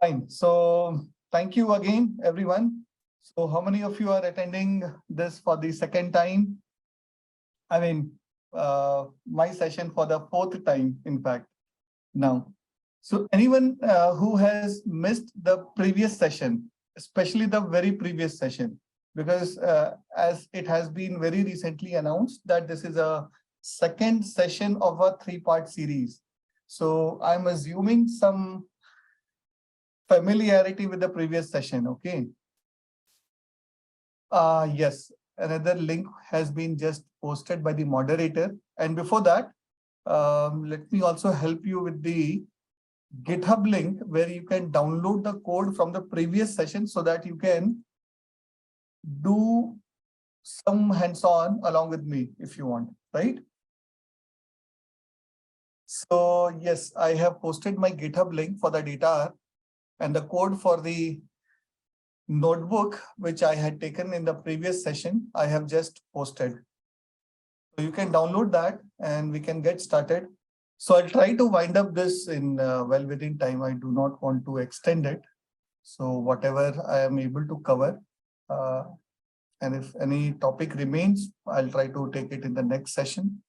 Fine. So thank you again, everyone. So how many of you are attending this for the second time? I mean, my session for the fourth time, in fact, now. So anyone who has missed the previous session, especially the very previous session, because as it has been very recently announced that this is a second session of a three-part series. So I'm assuming some familiarity with the previous session, okay? Yes, another link has been just posted by the moderator. And before that, let me also help you with the GitHub link where you can download the code from the previous session so that you can do some hands-on along with me if you want, right? So yes, I have posted my GitHub link for the DataHour and the code for the notebook, which I had taken in the previous session, I have just posted. So you can download that and we can get started. So I'll try to wind up this in well within time. I do not want to extend it. So whatever I am able to cover, and if any topic remains, I'll try to take it in the next session.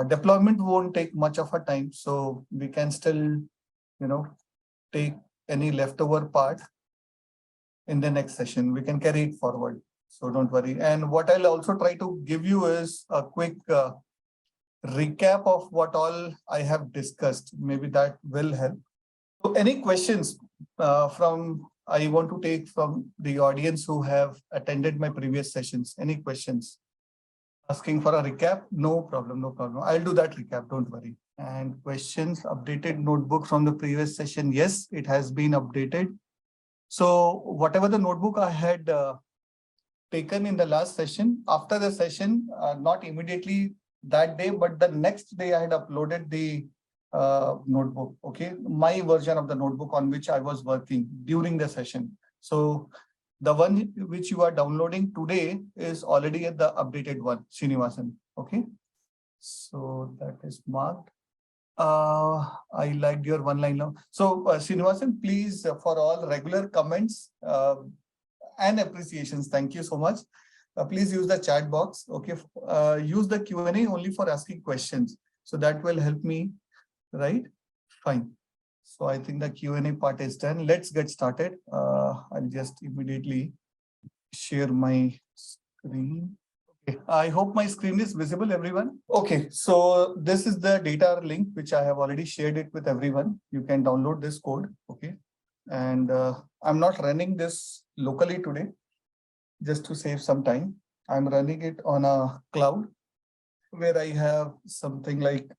Deployment won't take much of a time, so we can still, take any leftover part in the next session. We can carry it forward, so don't worry. And what I'll also try to give you is a quick recap of what all I have discussed. Maybe that will help. So any questions I want to take from the audience who have attended my previous sessions? Any questions? Asking for a recap? No problem, no problem. I'll do that recap, don't worry. And questions, updated notebook from the previous session. Yes, it has been updated. So whatever the notebook I had taken in the last session, after the session, not immediately that day, but the next day I had uploaded the notebook, okay, my version of the notebook on which I was working during the session. So the one which you are downloading today is already at the updated one, Srinivasan, okay? So that is marked. I liked your one line now. So Srinivasan, please, for all regular comments and appreciations, thank you so much. Please use the chat box, okay? Use the Q&A only for asking questions. So that will help me, right? Fine. So I think the Q&A part is done. Let's get started. I'll just immediately share my screen. Okay. I hope my screen is visible, everyone. Okay, so this is the data link, which I have already shared it with everyone. You can download this code, okay? And I'm not running this locally today, just to save some time. I'm running it on a cloud where I have something like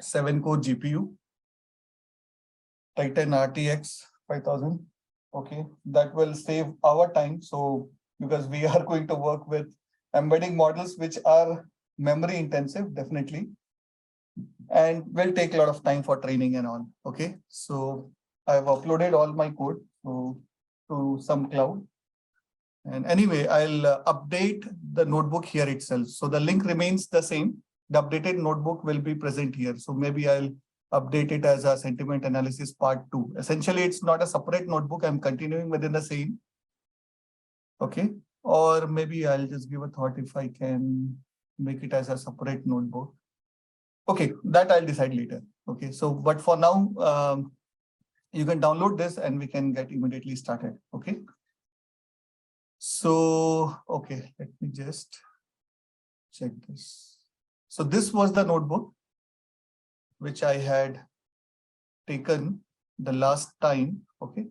7-core GPU, Titan RTX 5000. Okay, that will save our time. So because we are going to work with embedding models which are memory intensive, definitely, and will take a lot of time for training and all. Okay, so I've uploaded all my code to some cloud. And anyway, I'll update the notebook here itself. So the link remains the same. The updated notebook will be present here. So maybe I'll update it as a sentiment analysis part 2. Essentially, it's not a separate notebook. I'm continuing within the same. Okay. Or maybe I'll just give a thought if I can make it as a separate notebook. Okay, that I'll decide later. Okay, so but for now, you can download this and we can get immediately started. Okay. So, okay, let me just check this. So this was the notebook which I had taken the last time. Okay.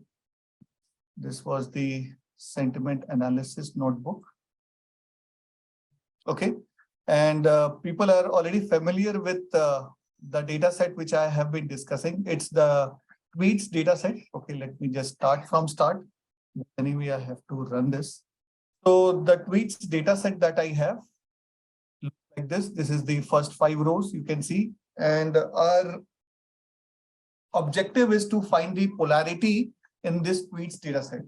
This was the sentiment analysis notebook. Okay. And people are already familiar with the data set which I have been discussing. It's the tweets data set. Okay, let me just start from start. Anyway, I have to run this. So the tweets data set that I have, like this is the first 5 rows you can see. And our objective is to find the polarity in this tweets data set.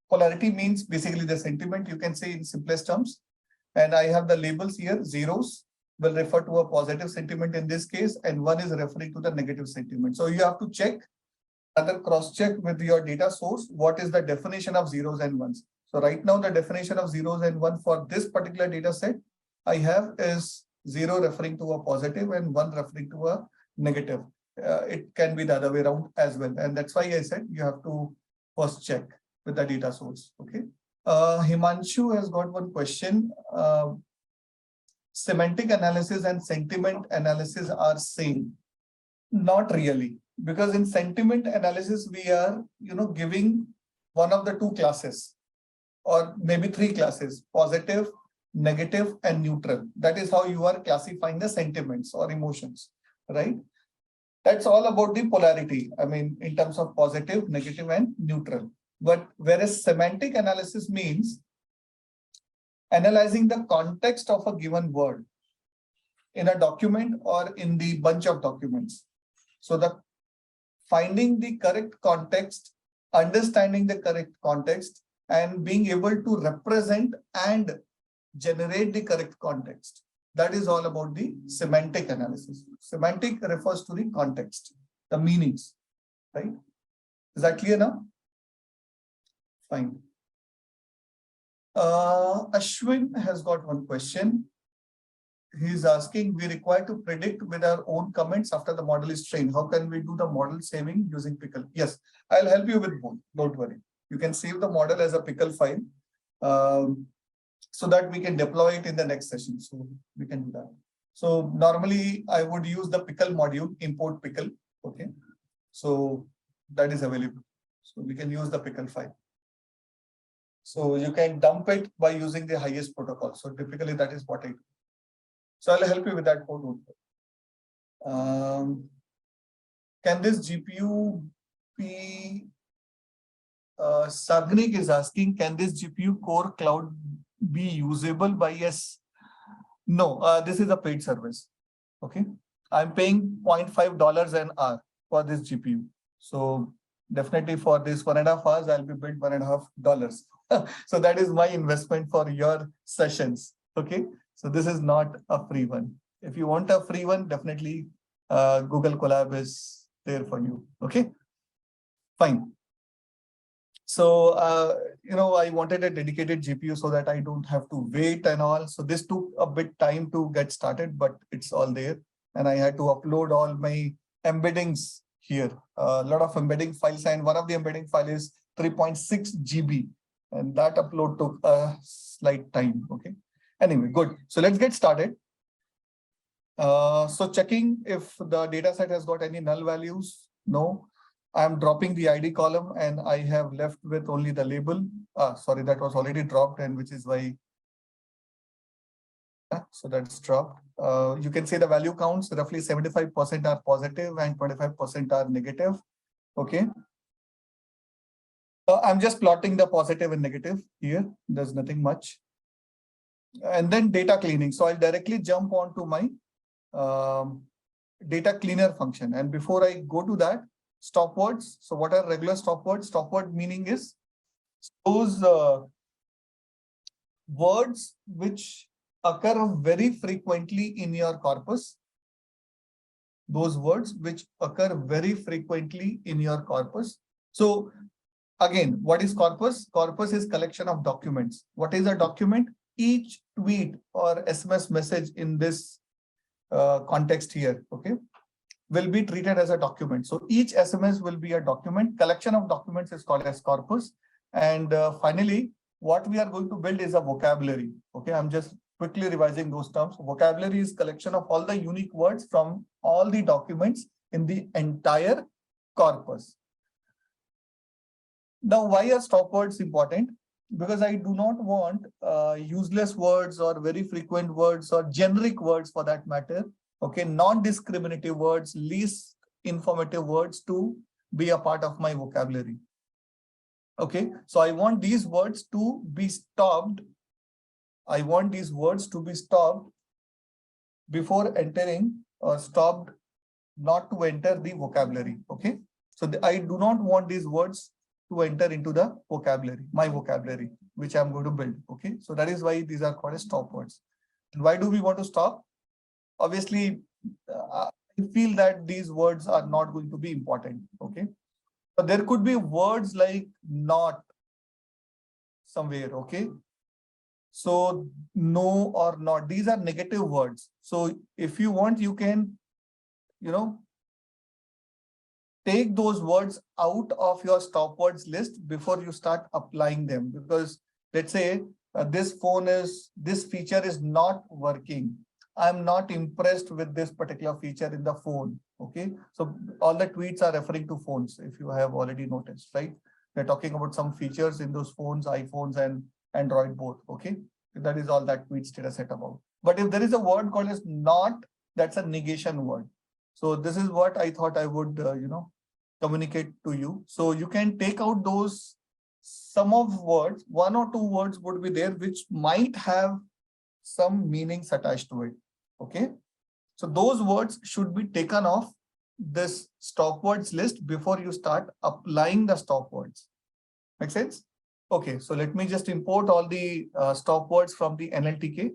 Polarity means basically the sentiment, you can say in simplest terms. And I have the labels here. Zeros will refer to a positive sentiment in this case, and 1 is referring to the negative sentiment. So you have to check Rather cross-check with your data source, what is the definition of zeros and ones. So right now, the definition of zeros and one for this particular data set I have is 0 referring to a positive and 1 referring to a negative. It can be the other way around as well. And that's why I said you have to first check with the data source. Okay. Himanshu has got one question. Semantic analysis and sentiment analysis are same. Not really, because in sentiment analysis, we are, giving one of the two classes or maybe three classes: positive, negative, and neutral. That is how you are classifying the sentiments or emotions, right? That's all about the polarity. I mean, in terms of positive, negative, and neutral. But whereas semantic analysis means analyzing the context of a given word in a document or in the bunch of documents. So the finding the correct context, understanding the correct context, and being able to represent and generate the correct context. That is all about the semantic analysis. Semantic refers to the context, the meanings, right? Is that clear now? Fine. Ashwin has got one question. He's asking, we require to predict with our own comments after the model is trained. How can we do the model saving using pickle? Yes, I'll help you with both. Don't worry. You can save the model as a pickle file so that we can deploy it in the next session. So we can do that. So normally I would use the pickle module, import pickle. Okay. So that is available. So we can use the pickle file. So you can dump it by using the highest protocol. So typically that is what I do. So I'll help you with that code. Can this GPU be, Sagnik is asking, can this GPU core cloud be usable by yes? No, this is a paid service. Okay. I'm paying $0.5 an hour for this GPU. So definitely for this 1.5 hours, I'll be billed $1.5. So that is my investment for your sessions. Okay. So this is not a free one. If you want a free one, definitely Google Colab is there for you. Okay, fine. So, I wanted a dedicated GPU so that I don't have to wait and all. So this took a bit time to get started, but it's all there. And I had to upload all my embeddings here. A lot of embedding files, and one of the embedding file is 3.6 GB. And that upload took a slight time. Okay. Anyway, good. So let's get started. So checking if the data set has got any null values. No, I'm dropping the ID column and I have left with only the label. Sorry, that was already dropped, and which is why. So that's dropped. You can say the value counts, roughly 75% are positive and 25% are negative. Okay. I'm just plotting the positive and negative here. There's nothing much. And then data cleaning. So I'll directly jump on to my data cleaner function. And before I go to that, stop words. So what are regular stop words? Stop word meaning is those words which occur very frequently in your corpus. Those words which occur very frequently in your corpus. So again, what is corpus? Corpus is collection of documents. What is a document? Each tweet or SMS message in this context here, okay, will be treated as a document. So each SMS will be a document. Collection of documents is called as corpus. And finally, what we are going to build is a vocabulary. Okay, I'm just quickly revising those terms. Vocabulary is collection of all the unique words from all the documents in the entire corpus. Now, why are stop words important? Because I do not want useless words or very frequent words or generic words for that matter. Okay, non-discriminative words, least informative words to be a part of my vocabulary. Okay, so I want these words to be stopped. I want these words to be stopped before entering or stopped not to enter the vocabulary. Okay, so I do not want these words to enter into the vocabulary, my vocabulary, which I'm going to build. Okay, so that is why these are called as stop words. And why do we want to stop? Obviously, I feel that these words are not going to be important. Okay, But there could be words like not somewhere, okay? So no or not, these are negative words. So if you want, you can, take those words out of your stop words list before you start applying them. Because let's say this feature is not working. I'm not impressed with this particular feature in the phone. Okay. So all the tweets are referring to phones, if you have already noticed, right? We're talking about some features in those phones, iPhones and Android both. Okay. That is all that tweets data set about. But if there is a word called as not, that's a negation word. So this is what I thought I would, communicate to you. So you can take out those, some of words, one or two words would be there, which might have some meanings attached to it. Okay. So those words should be taken off this stop words list before you start applying the stop words. Make sense? Okay. So let me just import all the stop words from the NLTK.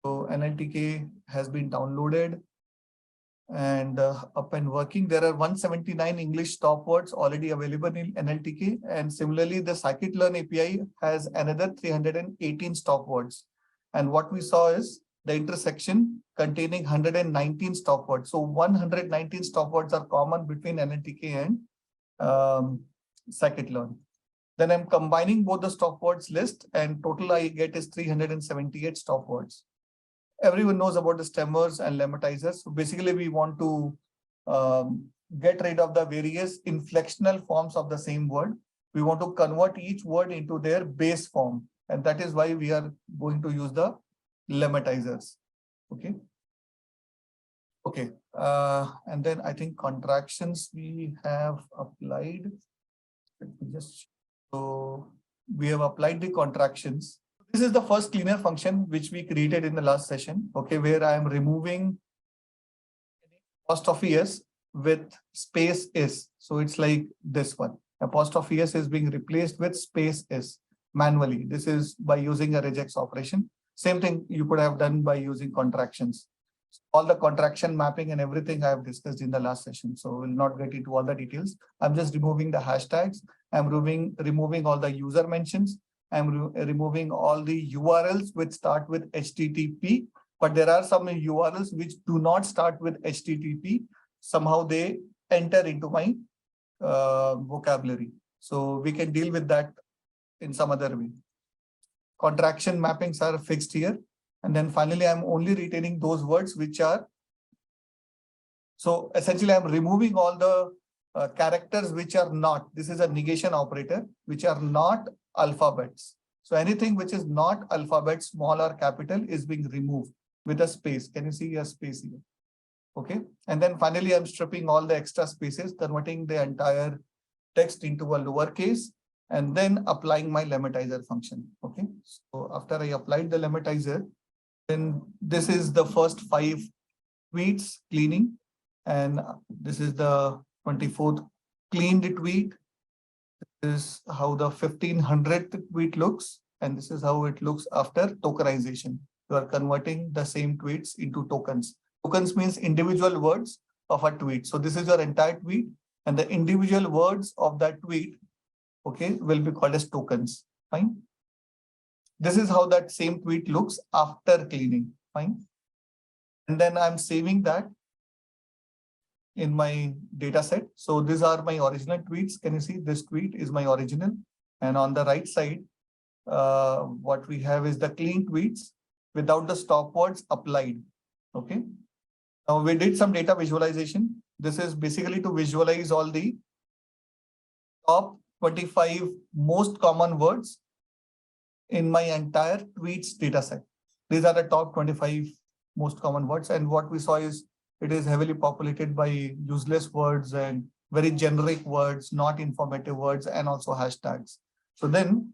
So NLTK has been downloaded and up and working. There are 179 English stop words already available in NLTK. And similarly, the scikit-learn API has another 318 stop words. And what we saw is the intersection containing 119 stop words. So 119 stop words are common between NLTK and scikit-learn. Then I'm combining both the stop words list, and total I get is 378 stop words. Everyone knows about the stemmers and limitizers. So basically, we want to get rid of the various inflectional forms of the same word. We want to convert each word into their base form. And that is why we are going to use the limitizers. Okay. Okay. And then I think contractions we have applied. Let me just, so we have applied the contractions. This is the first cleaner function which we created in the last session, okay, where I am removing apostrophe s with space s. So it's like this one. Apostrophe s is being replaced with space s manually. This is by using a regex operation. Same thing you could have done by using contractions. All the contraction mapping and everything I have discussed in the last session. So we'll not get into all the details. I'm just removing the hashtags. I'm removing all the user mentions. I'm removing all the URLs which start with HTTP, but there are some URLs which do not start with HTTP. Somehow they enter into my vocabulary. So we can deal with that in some other way. Contraction mappings are fixed here. And then finally, I'm only retaining those words which are, so essentially I'm removing all the characters which are not, this is a negation operator, which are not alphabets. So anything which is not alphabet, small or capital, is being removed with a space. Can you see a space here? Okay. And then finally, I'm stripping all the extra spaces, converting the entire text into a lowercase, and then applying my limitizer function. Okay. So after I applied the limitizer, then this is the first 5 tweets cleaning. And this is the 24th cleaned tweet. This is how the 1500th tweet looks. And this is how it looks after tokenization. You are converting the same tweets into tokens. Tokens means individual words of a tweet. So this is your entire tweet, and the individual words of that tweet, okay, will be called as tokens. Fine. This is how that same tweet looks after cleaning. Fine. And then I'm saving that in my data set. So these are my original tweets. Can you see this tweet is my original? And on the right side, what we have is the clean tweets without the stop words applied. Okay. Now we did some data visualization. This is basically to visualize all the top 25 most common words in my entire tweets data set. These are the top 25 most common words. And what we saw is it is heavily populated by useless words and very generic words, not informative words, and also hashtags. So then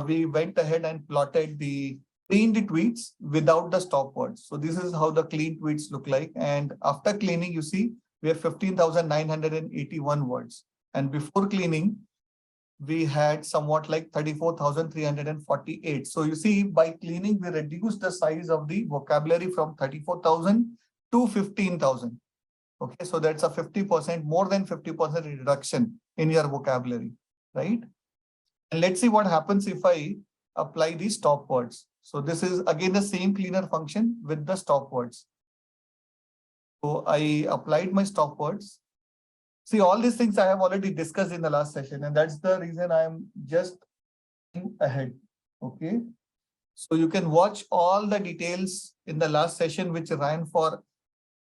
we went ahead and plotted the cleaned tweets without the stop words. So this is how the clean tweets look like. And after cleaning, you see, we have 15,981 words. And before cleaning, we had somewhat like 34,348. So you see, by cleaning, we reduced the size of the vocabulary from 34,000 to 15,000. Okay, so that's a 50%, more than 50% reduction in your vocabulary, right? And let's see what happens if I apply these stop words. So this is again the same cleaner function with the stop words. So I applied my stop words. See, all these things I have already discussed in the last session, and that's the reason I am just ahead. Okay. So you can watch all the details in the last session, which ran for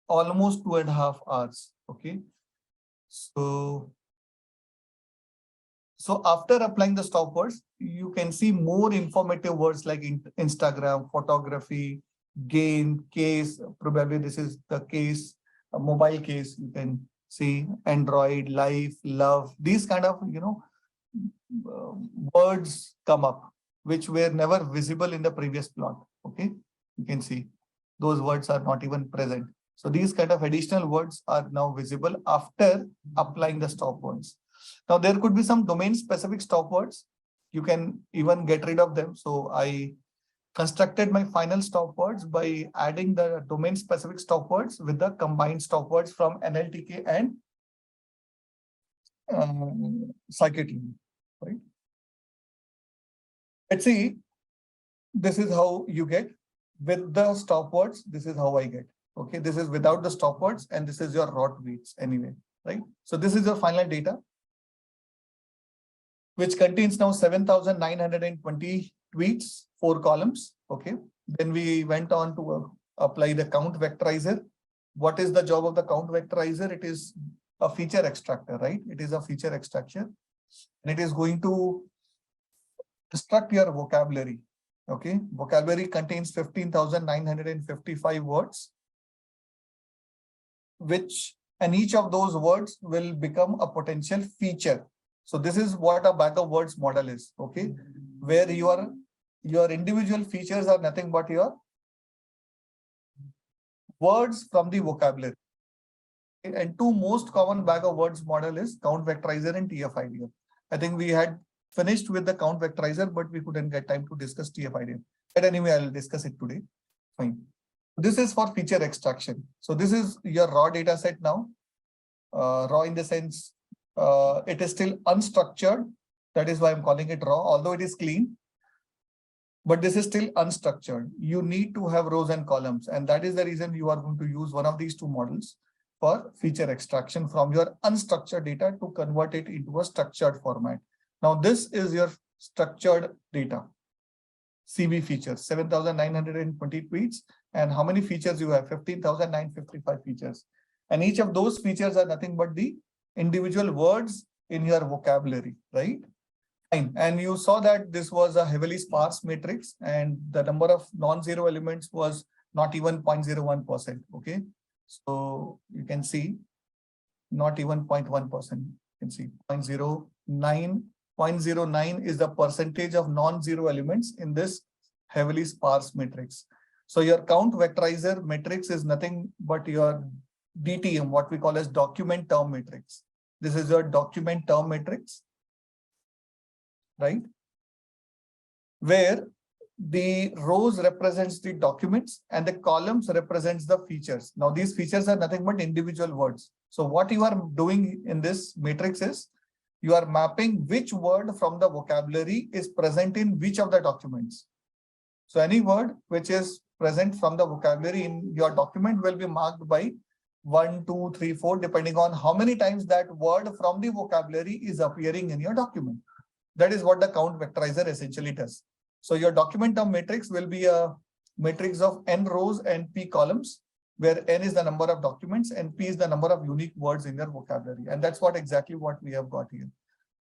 almost 2.5 hours. Okay. So after applying the stop words, you can see more informative words like Instagram, photography, game, case. Probably this is the case, a mobile case. You can see Android, life, love. These kind of words come up, which were never visible in the previous plot. Okay, you can see those words are not even present. So these kind of additional words are now visible after applying the stop words. Now there could be some domain specific stop words. You can even get rid of them. So I constructed my final stop words by adding the domain specific stop words with the combined stop words from NLTK and scikit-learn, right? Let's see. This is how you get with the stop words. This is how I get. Okay, this is without the stop words, and this is your raw tweets anyway, right? So this is your final data, which contains now 7,920 tweets, 4 columns. Okay. Then we went on to apply the count vectorizer. What is the job of the count vectorizer? It is a feature extractor, right? It is a feature extraction, and it is going to extract your vocabulary. Okay. Vocabulary contains 15,955 words, and each of those words will become a potential feature. So this is what a bag of words model is, okay, where your individual features are nothing but your words from the vocabulary. And two most common bag of words model is count vectorizer and TF-IDF. I think we had finished with the count vectorizer, but we couldn't get time to discuss TF-IDF. But anyway, I'll discuss it today. Fine. This is for feature extraction. So this is your raw data set now. Raw in the sense, it is still unstructured. That is why I'm calling it raw, although it is clean. But this is still unstructured. You need to have rows and columns. And that is the reason you are going to use one of these two models for feature extraction from your unstructured data to convert it into a structured format. Now, this is your structured data. CB features, 7,920 tweets. And how many features you have? 15,955 features. And each of those features are nothing but the individual words in your vocabulary, right? Fine. And you saw that this was a heavily sparse matrix and the number of non-zero elements was not even 0.01%. Okay. So you can see not even 0.1%. You can see 0.09. 0.09 is the percentage of non-zero elements in this heavily sparse matrix. So your count vectorizer matrix is nothing but your DTM, what we call as document term matrix. This is your document term matrix, right? Where the rows represents the documents and the columns represents the features. Now these features are nothing but individual words. So what you are doing in this matrix is you are mapping which word from the vocabulary is present in which of the documents. So any word which is present from the vocabulary in your document will be marked by 1, 2, 3, 4, depending on how many times that word from the vocabulary is appearing in your document. That is what the count vectorizer essentially does. So your document term matrix will be a matrix of n rows and p columns, where n is the number of documents and p is the number of unique words in your vocabulary. And that's exactly what we have got here.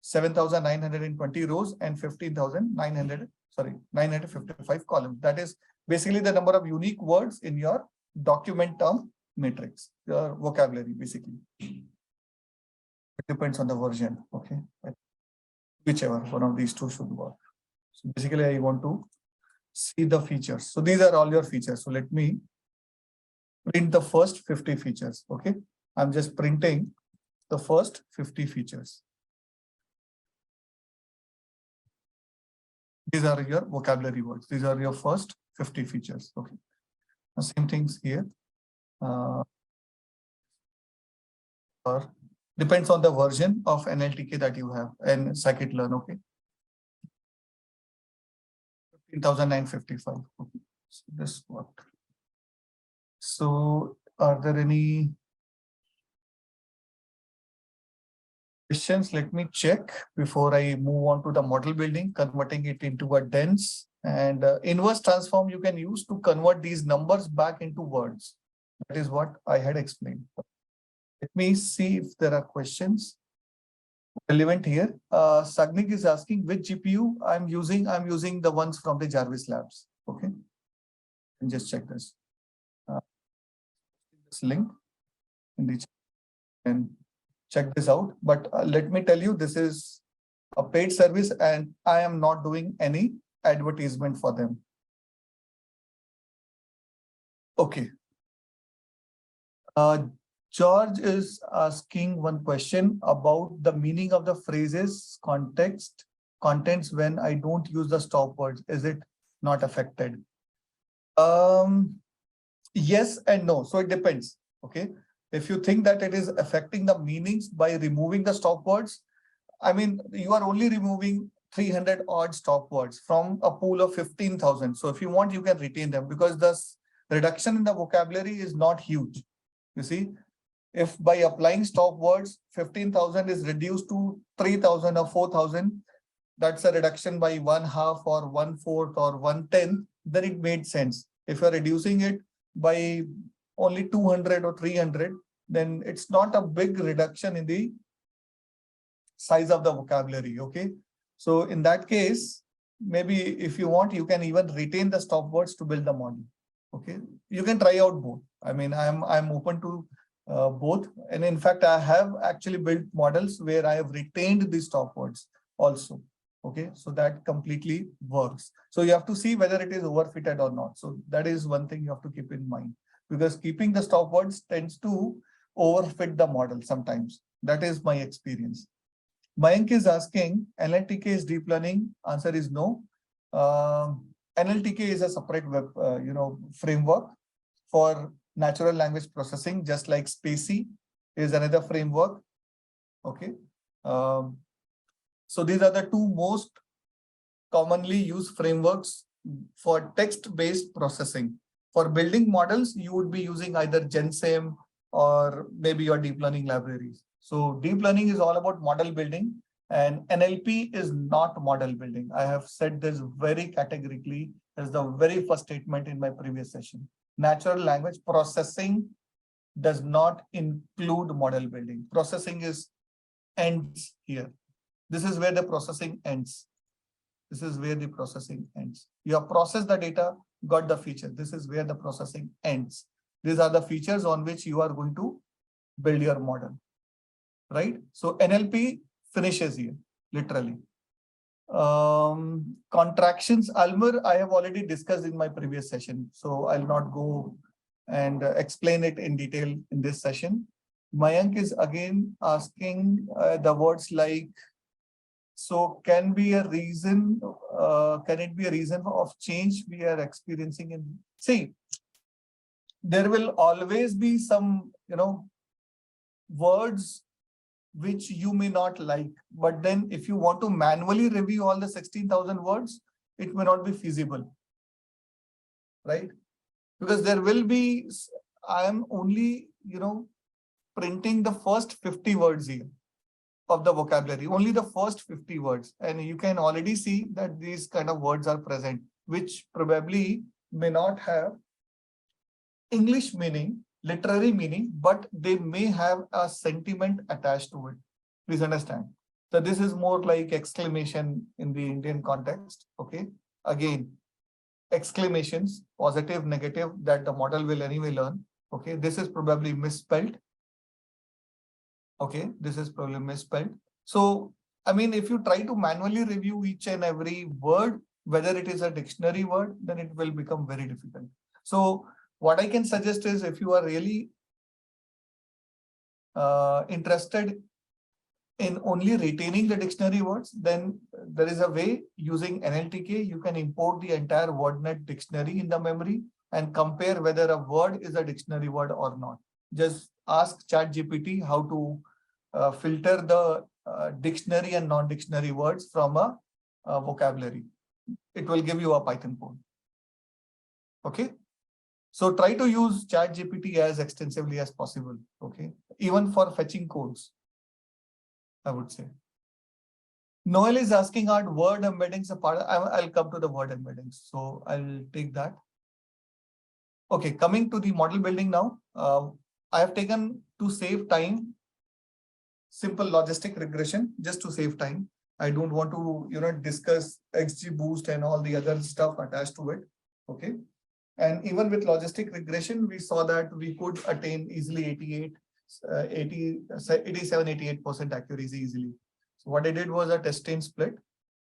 7,920 rows and 955 columns. That is basically the number of unique words in your document term matrix, your vocabulary, basically. It depends on the version. Okay. Whichever one of these two should work. So basically, I want to see the features. So these are all your features. So let me print the first 50 features. Okay. I'm just printing the first 50 features. These are your vocabulary words. These are your first 50 features. Okay. The same things here. or depends on the version of NLTK that you have and scikit-learn. Okay. 15,955. Okay. So this worked. So are there any questions? Let me check before I move on to the model building, converting it into a dense and inverse transform you can use to convert these numbers back into words. That is what I had explained. Let me see if there are questions relevant here. Sagnik is asking which GPU I'm using. I'm using the ones from the Jarvis Labs. Okay. And just check this. This link in the chat and check this out. But let me tell you, this is a paid service and I am not doing any advertisement for them. Okay. George is asking one question about the meaning of the phrases contents when I don't use the stop words. Is it not affected? Yes and no. So it depends. Okay. If you think that it is affecting the meanings by removing the stop words, I mean, you are only removing 300 odd stop words from a pool of 15,000. So if you want, you can retain them because the reduction in the vocabulary is not huge. You see, if by applying stop words, 15,000 is reduced to 3,000 or 4,000, that's a reduction by 1/2 or 1/4 or 1/10, then it made sense. If you're reducing it by only 200 or 300, then it's not a big reduction in the size of the vocabulary. Okay. So in that case, maybe if you want, you can even retain the stop words to build the model. Okay. You can try out both. I mean, I'm open to both. And in fact, I have actually built models where I have retained the stop words also. Okay. So that completely works. So you have to see whether it is overfitted or not. So that is one thing you have to keep in mind, because keeping the stop words tends to overfit the model sometimes. That is my experience. Mayank is asking, NLTK is deep learning? Answer is no. NLTK is a separate web, framework for natural language processing, just like Spacey is another framework. Okay. So these are the two most commonly used frameworks for text-based processing. For building models, you would be using either GenSim or maybe your deep learning libraries. So deep learning is all about model building and NLP is not model building. I have said this very categorically as the very first statement in my previous session. Natural language processing does not include model building. Processing ends here. This is where the processing ends. This is where the processing ends. You have processed the data, got the feature. This is where the processing ends. These are the features on which you are going to build your model, right? So NLP finishes here, literally. Contractions, Almer, I have already discussed in my previous session, so I'll not go and explain it in detail in this session. Mayank is again asking the words like, so can be a reason, can it be a reason of change we are experiencing in, see, there will always be some, words which you may not like, but then if you want to manually review all the 16,000 words, it may not be feasible, right? Because there will be, I am only, printing the first 50 words here of the vocabulary, only the first 50 words. And you can already see that these kind of words are present, which probably may not have English meaning, literary meaning, but they may have a sentiment attached to it. Please understand. So this is more like exclamation in the Indian context. Okay. Again, exclamations, positive, negative, that the model will anyway learn. Okay. This is probably misspelled. Okay. This is probably misspelled. So, I mean, if you try to manually review each and every word, whether it is a dictionary word, then it will become very difficult. So what I can suggest is, if you are really interested in only retaining the dictionary words, then there is a way using NLTK. You can import the entire WordNet dictionary in the memory and compare whether a word is a dictionary word or not. just ask ChatGPT how to filter the dictionary and non-dictionary words from a vocabulary. It will give you a Python code. Okay. So try to use ChatGPT as extensively as possible. Okay. Even for fetching codes, I would say. Noel is asking, are word embeddings a part? I'll come to the word embeddings. So I'll take that. Okay, coming to the model building now. I have taken, to save time, simple logistic regression, just to save time. I don't want to, discuss XGBoost and all the other stuff attached to it. Okay. And even with logistic regression, we saw that we could attain easily 87-88% accuracy easily. So what I did was a test chain split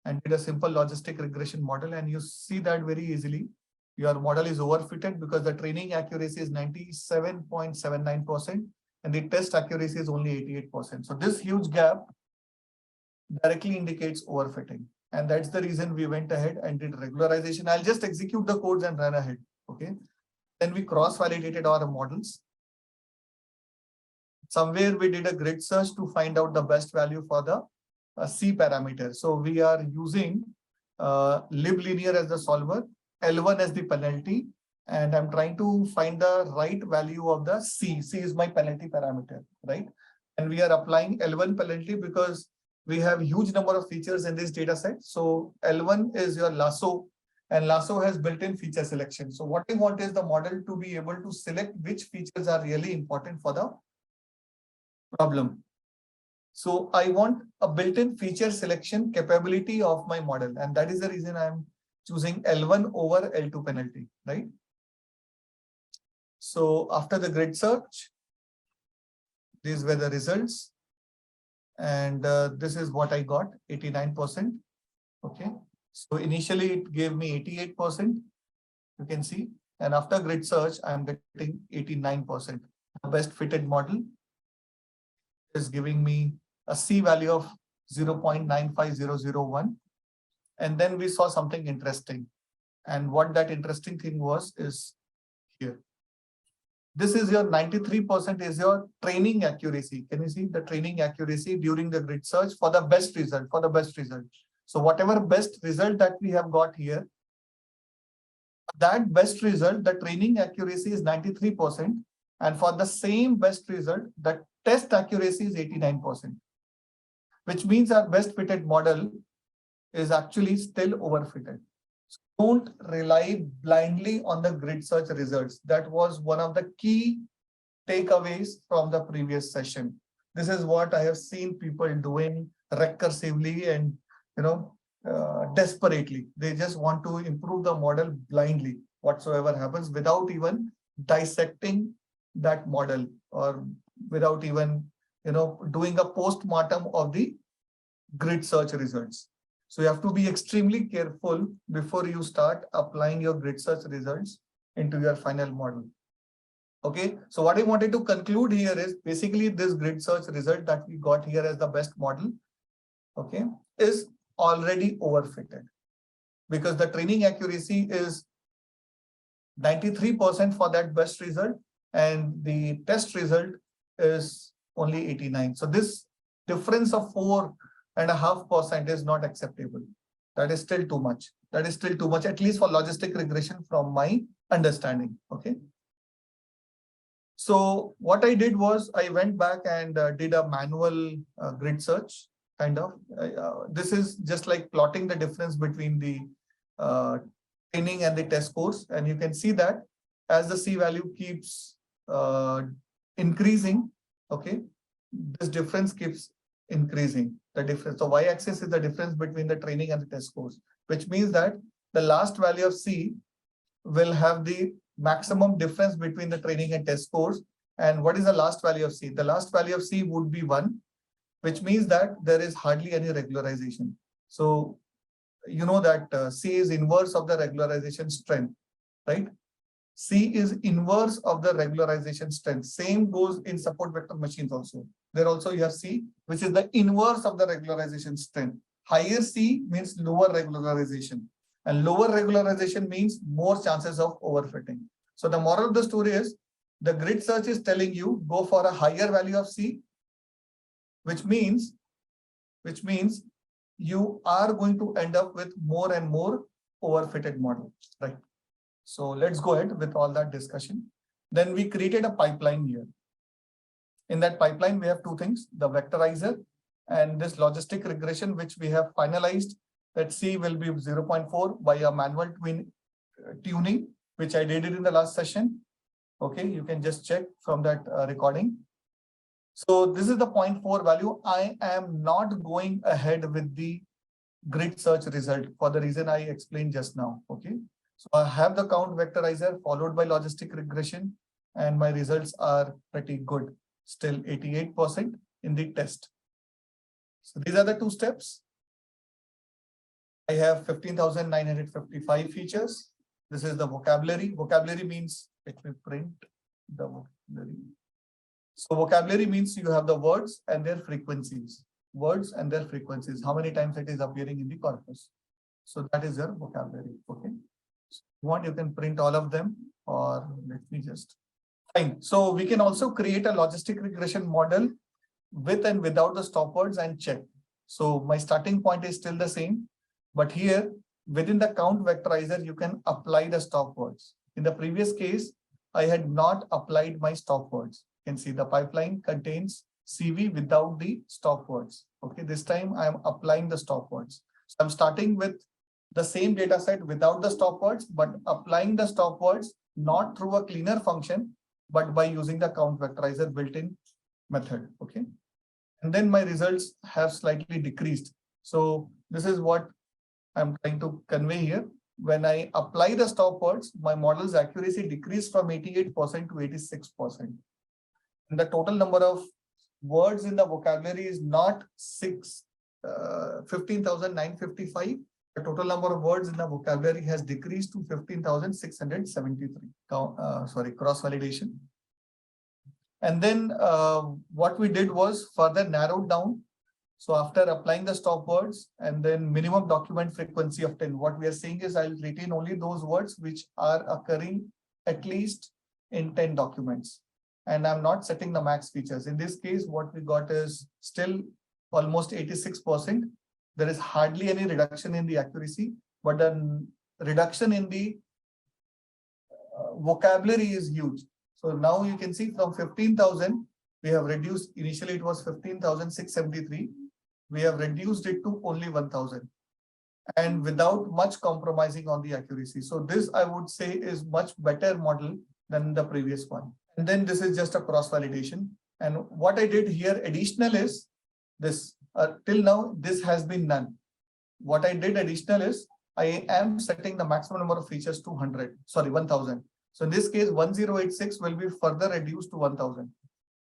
and did a simple logistic regression model. And you see that very easily. Your model is overfitted because the training accuracy is 97.79% and the test accuracy is only 88%. So this huge gap directly indicates overfitting. And that's the reason we went ahead and did regularization. I'll just execute the codes and run ahead. Okay. Then we cross-validated our models. Somewhere we did a grid search to find out the best value for the C parameter. So we are using liblinear as the solver, L1 as the penalty, and I'm trying to find the right value of the C. C is my penalty parameter, right? And we are applying L1 penalty because we have huge number of features in this data set. So L1 is your lasso, and lasso has built-in feature selection. So what I want is the model to be able to select which features are really important for the problem. So I want a built-in feature selection capability of my model. And that is the reason I'm choosing L1 over L2 penalty, right? So after the grid search, these were the results. And this is what I got, 89%. Okay. So initially it gave me 88%. You can see. And after grid search, I'm getting 89%. The best fitted model is giving me a C value of 0.95001. And then we saw something interesting. And what that interesting thing was is here. This is your 93% is your training accuracy. Can you see the training accuracy during the grid search for the best result, So whatever best result that we have got here, that best result, the training accuracy is 93%. And for the same best result, the test accuracy is 89%, which means our best fitted model is actually still overfitted. So don't rely blindly on the grid search results. That was one of the key takeaways from the previous session. This is what I have seen people doing recursively and desperately. They just want to improve the model blindly, whatsoever happens, without even dissecting that model or without even doing a post-mortem of the grid search results. So you have to be extremely careful before you start applying your grid search results into your final model. Okay, so what I wanted to conclude here is basically this grid search result that we got here as the best model, okay, is already overfitted because the training accuracy is 93% for that best result and the test result is only 89. So this difference of 4.5% is not acceptable. That is still too much. That is still too much, at least for logistic regression from my understanding. Okay. So what I did was I went back and did a manual grid search kind of. This is just like plotting the difference between the training and the test scores. And you can see that as the C value keeps increasing, okay, this difference keeps increasing. The difference. So y-axis is the difference between the training and the test scores, which means that the last value of C will have the maximum difference between the training and test scores. And what is the last value of C? The last value of C would be 1, which means that there is hardly any regularization. So you know that C is inverse of the regularization strength, right? C is inverse of the regularization strength. Same goes in support vector machines also. There also you have C, which is the inverse of the regularization strength. Higher C means lower regularization. And lower regularization means more chances of overfitting. So the moral of the story is The grid search is telling you go for a higher value of C, which means you are going to end up with more and more overfitted model, right? So let's go ahead with all that discussion. Then we created a pipeline here. In that pipeline, we have two things, the vectorizer and this logistic regression, which we have finalized that C will be 0.4 by a manual tuning, which I did it in the last session. Okay, you can just check from that recording. So this is the 0.4 value. I am not going ahead with the grid search result for the reason I explained just now. Okay, so I have the count vectorizer followed by logistic regression, and my results are pretty good. Still 88% in the test. So these are the two steps. I have 15,955 features. This is the vocabulary. Vocabulary means, let me print the vocabulary. So vocabulary means you have the words and their frequencies. Words and their frequencies. How many times it is appearing in the corpus. So that is your vocabulary. Okay. So if you want, you can print all of them, or let me just. Fine. So we can also create a logistic regression model with and without the stop words and check. So my starting point is still the same, but here within the count vectorizer, you can apply the stop words. In the previous case, I had not applied my stop words. You can see the pipeline contains CV without the stop words. Okay, this time I am applying the stop words. So I'm starting with the same data set without the stop words, but applying the stop words not through a cleaner function, but by using the count vectorizer built-in method. Okay, and then my results have slightly decreased. So this is what I'm trying to convey here. When I apply the stop words, my model's accuracy decreased from 88% to 86%. And the total number of words in the vocabulary is not 15,955. The total number of words in the vocabulary has decreased to 15,673. Cross validation. And then what we did was further narrowed down. So after applying the stop words and then minimum document frequency of 10, what we are saying is I'll retain only those words which are occurring at least in 10 documents. And I'm not setting the max features. In this case, what we got is still almost 86%. There is hardly any reduction in the accuracy, but the reduction in the vocabulary is huge. So now you can see from 15,000, we have reduced. Initially, it was 15,673. We have reduced it to only 1,000 and without much compromising on the accuracy. So this, I would say, is much better model than the previous one. And then this is just a cross validation. And what I did here additional is this. Till now, this has been none. What I did additional is I am setting the maximum number of features to 1,000. So in this case, 1086 will be further reduced to 1,000.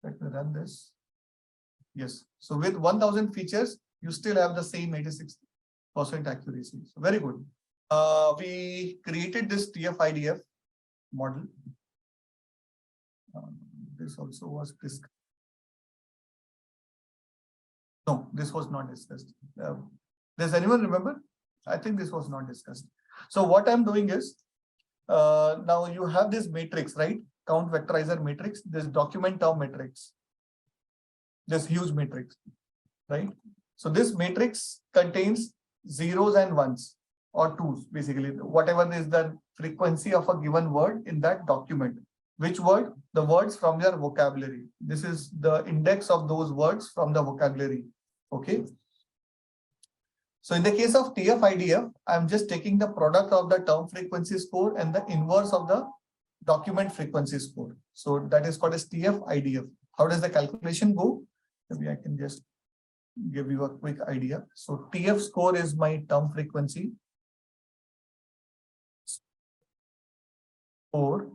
Let me run this. Yes. So with 1,000 features, you still have the same 86% accuracy. So very good. We created this TF-IDF model. This also was discussed. No, this was not discussed. Does anyone remember? I think this was not discussed. So what I'm doing is, now you have this matrix, right? Count vectorizer matrix, this document term matrix, this huge matrix, right? So this matrix contains zeros and ones or twos, basically, whatever is the frequency of a given word in that document. Which word? The words from your vocabulary. This is the index of those words from the vocabulary. Okay. So in the case of TF-IDF, I'm just taking the product of the term frequency score and the inverse of the document frequency score. So that is called as TF-IDF. How does the calculation go? Maybe I can just give you a quick idea. So TF score is my term frequency score.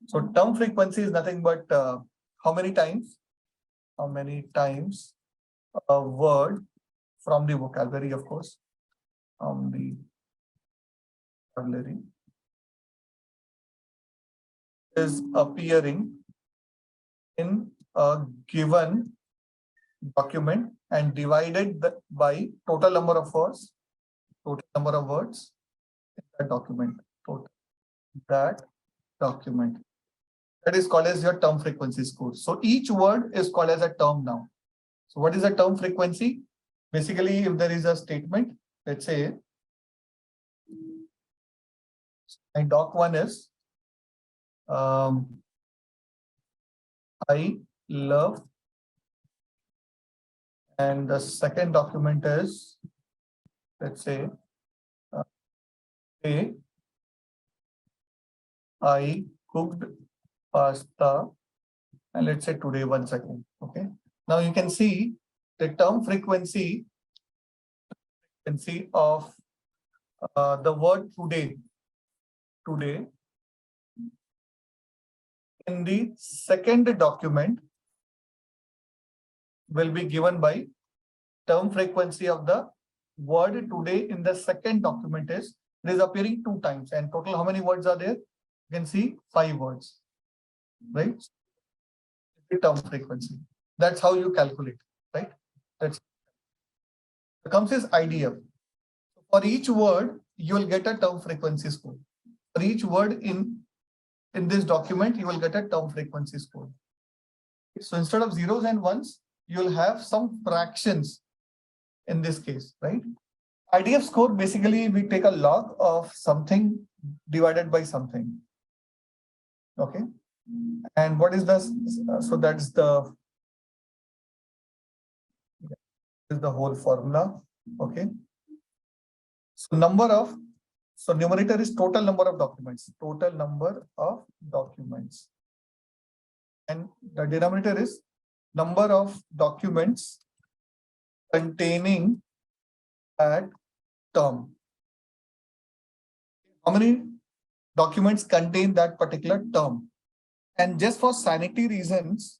So term frequency is nothing but how many times a word from the vocabulary, of course, from the vocabulary is appearing in a given document and divided by total number of words in that document. That is called as your term frequency score. So each word is called as a term now. So what is a term frequency? Basically, if there is a statement, let's say my doc one is I love, and the second document is, let's say, hey, I cooked pasta, and let's say today 1 second. Okay. Now you can see the term frequency of the word today in the second document will be given by term frequency of the word today in the second document is, it is appearing 2 times, and total how many words are there? You can see 5 words, right? The term frequency. That's how you calculate, right? That's comes as IDF. For each word, you will get a term frequency score. For each word in this document, you will get a term frequency score. So instead of zeros and ones, you'll have some fractions in this case, right? IDF score, basically, we take a log of something divided by something. Okay. And what is this? So that's the whole formula. Okay. So numerator is total number of documents. Total number of documents. And the denominator is number of documents containing that term. How many documents contain that particular term? And just for sanity reasons,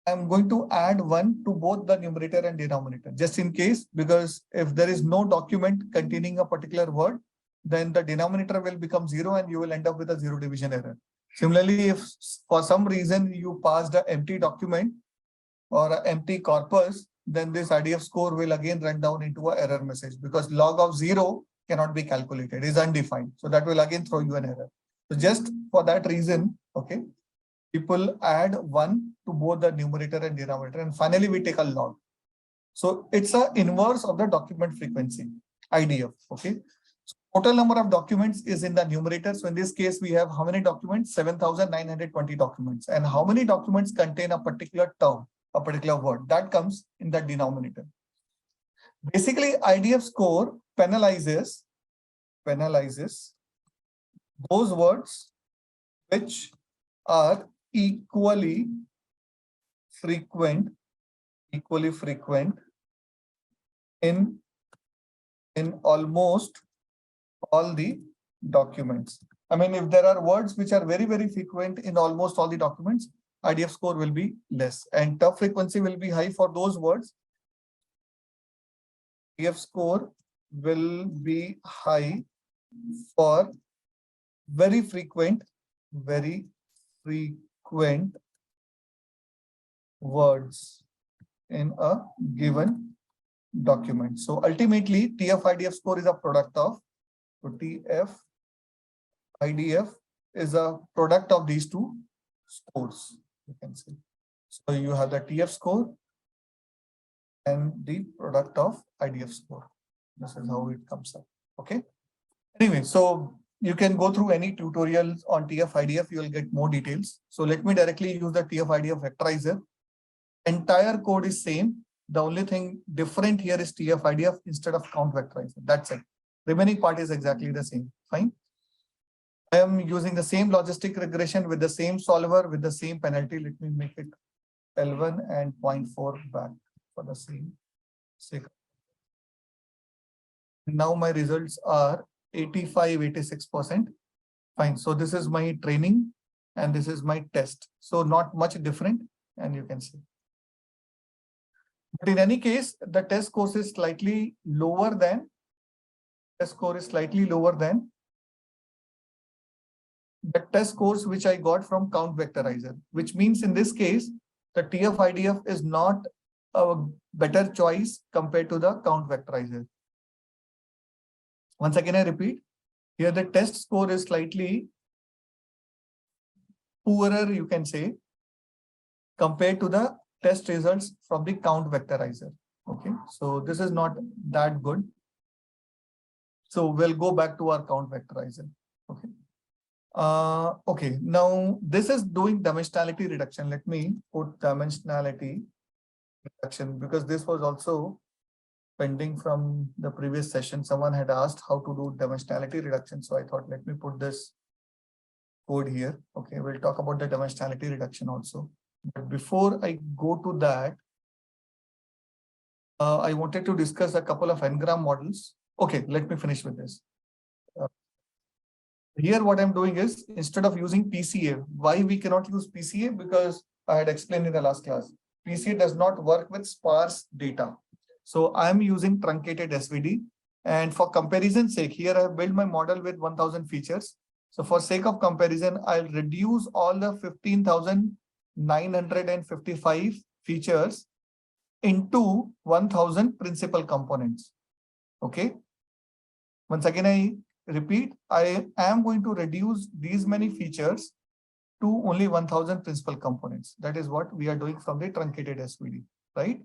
I'm going to add 1 to both the numerator and denominator, just in case, because if there is no document containing a particular word, then the denominator will become 0 and you will end up with a 0 division error. Similarly, if for some reason you passed an empty document or an empty corpus, then this IDF score will again run down into an error message, because log of 0 cannot be calculated, is undefined. So that will again throw you an error. So just for that reason, okay, people add 1 to both the numerator and denominator, and finally we take a log. So it's an inverse of the document frequency, IDF. Okay. So total number of documents is in the numerator. So in this case, we have how many documents? 7,920 documents. And how many documents contain a particular term, a particular word? That comes in the denominator. Basically, IDF score penalizes those words which are equally frequent in almost all the documents. I mean, if there are words which are very, very frequent in almost all the documents, IDF score will be less, and term frequency will be high for those words. IDF score will be high for very frequent words in a given document. So ultimately, TF-IDF score is a product of, so TF-IDF is a product of these 2 scores, you can say. So you have the TF score and the product of IDF score. This is how it comes up. Okay. Anyway, so you can go through any tutorials on TF-IDF, you will get more details. So let me directly use the TF-IDF vectorizer. Entire code is same. The only thing different here is TF-IDF instead of count vectorizer. That's it. Remaining part is exactly the same. Fine. I am using the same logistic regression with the same solver with the same penalty. Let me make it L1 and 0.4 back for the same sake. Now my results are 85-86%. Fine. So this is my training and this is my test. So not much different, and you can see. But in any case, the test score is slightly lower than the test scores which I got from count vectorizer, which means in this case, the TF-IDF is not a better choice compared to the count vectorizer. Once again, I repeat, here the test score is slightly poorer, you can say, compared to the test results from the count vectorizer. Okay, so this is not that good. So we'll go back to our count vectorizer. Okay. Okay, now this is doing dimensionality reduction. Let me put dimensionality reduction because this was also pending from the previous session. Someone had asked how to do dimensionality reduction. So I thought, let me put this code here. Okay, we'll talk about the dimensionality reduction also. But before I go to that, I wanted to discuss a couple of n-gram models. Okay, let me finish with this. Here, what I'm doing is, instead of using PCA, why we cannot use PCA? Because I had explained in the last class, PCA does not work with sparse data. So I'm using truncated SVD. And for comparison sake, here I have built my model with 1000 features. So for sake of comparison, I'll reduce all the 15,955 features into 1000 principal components. Okay. Once again, I repeat, I am going to reduce these many features to only 1000 principal components. That is what we are doing from the truncated SVD, right?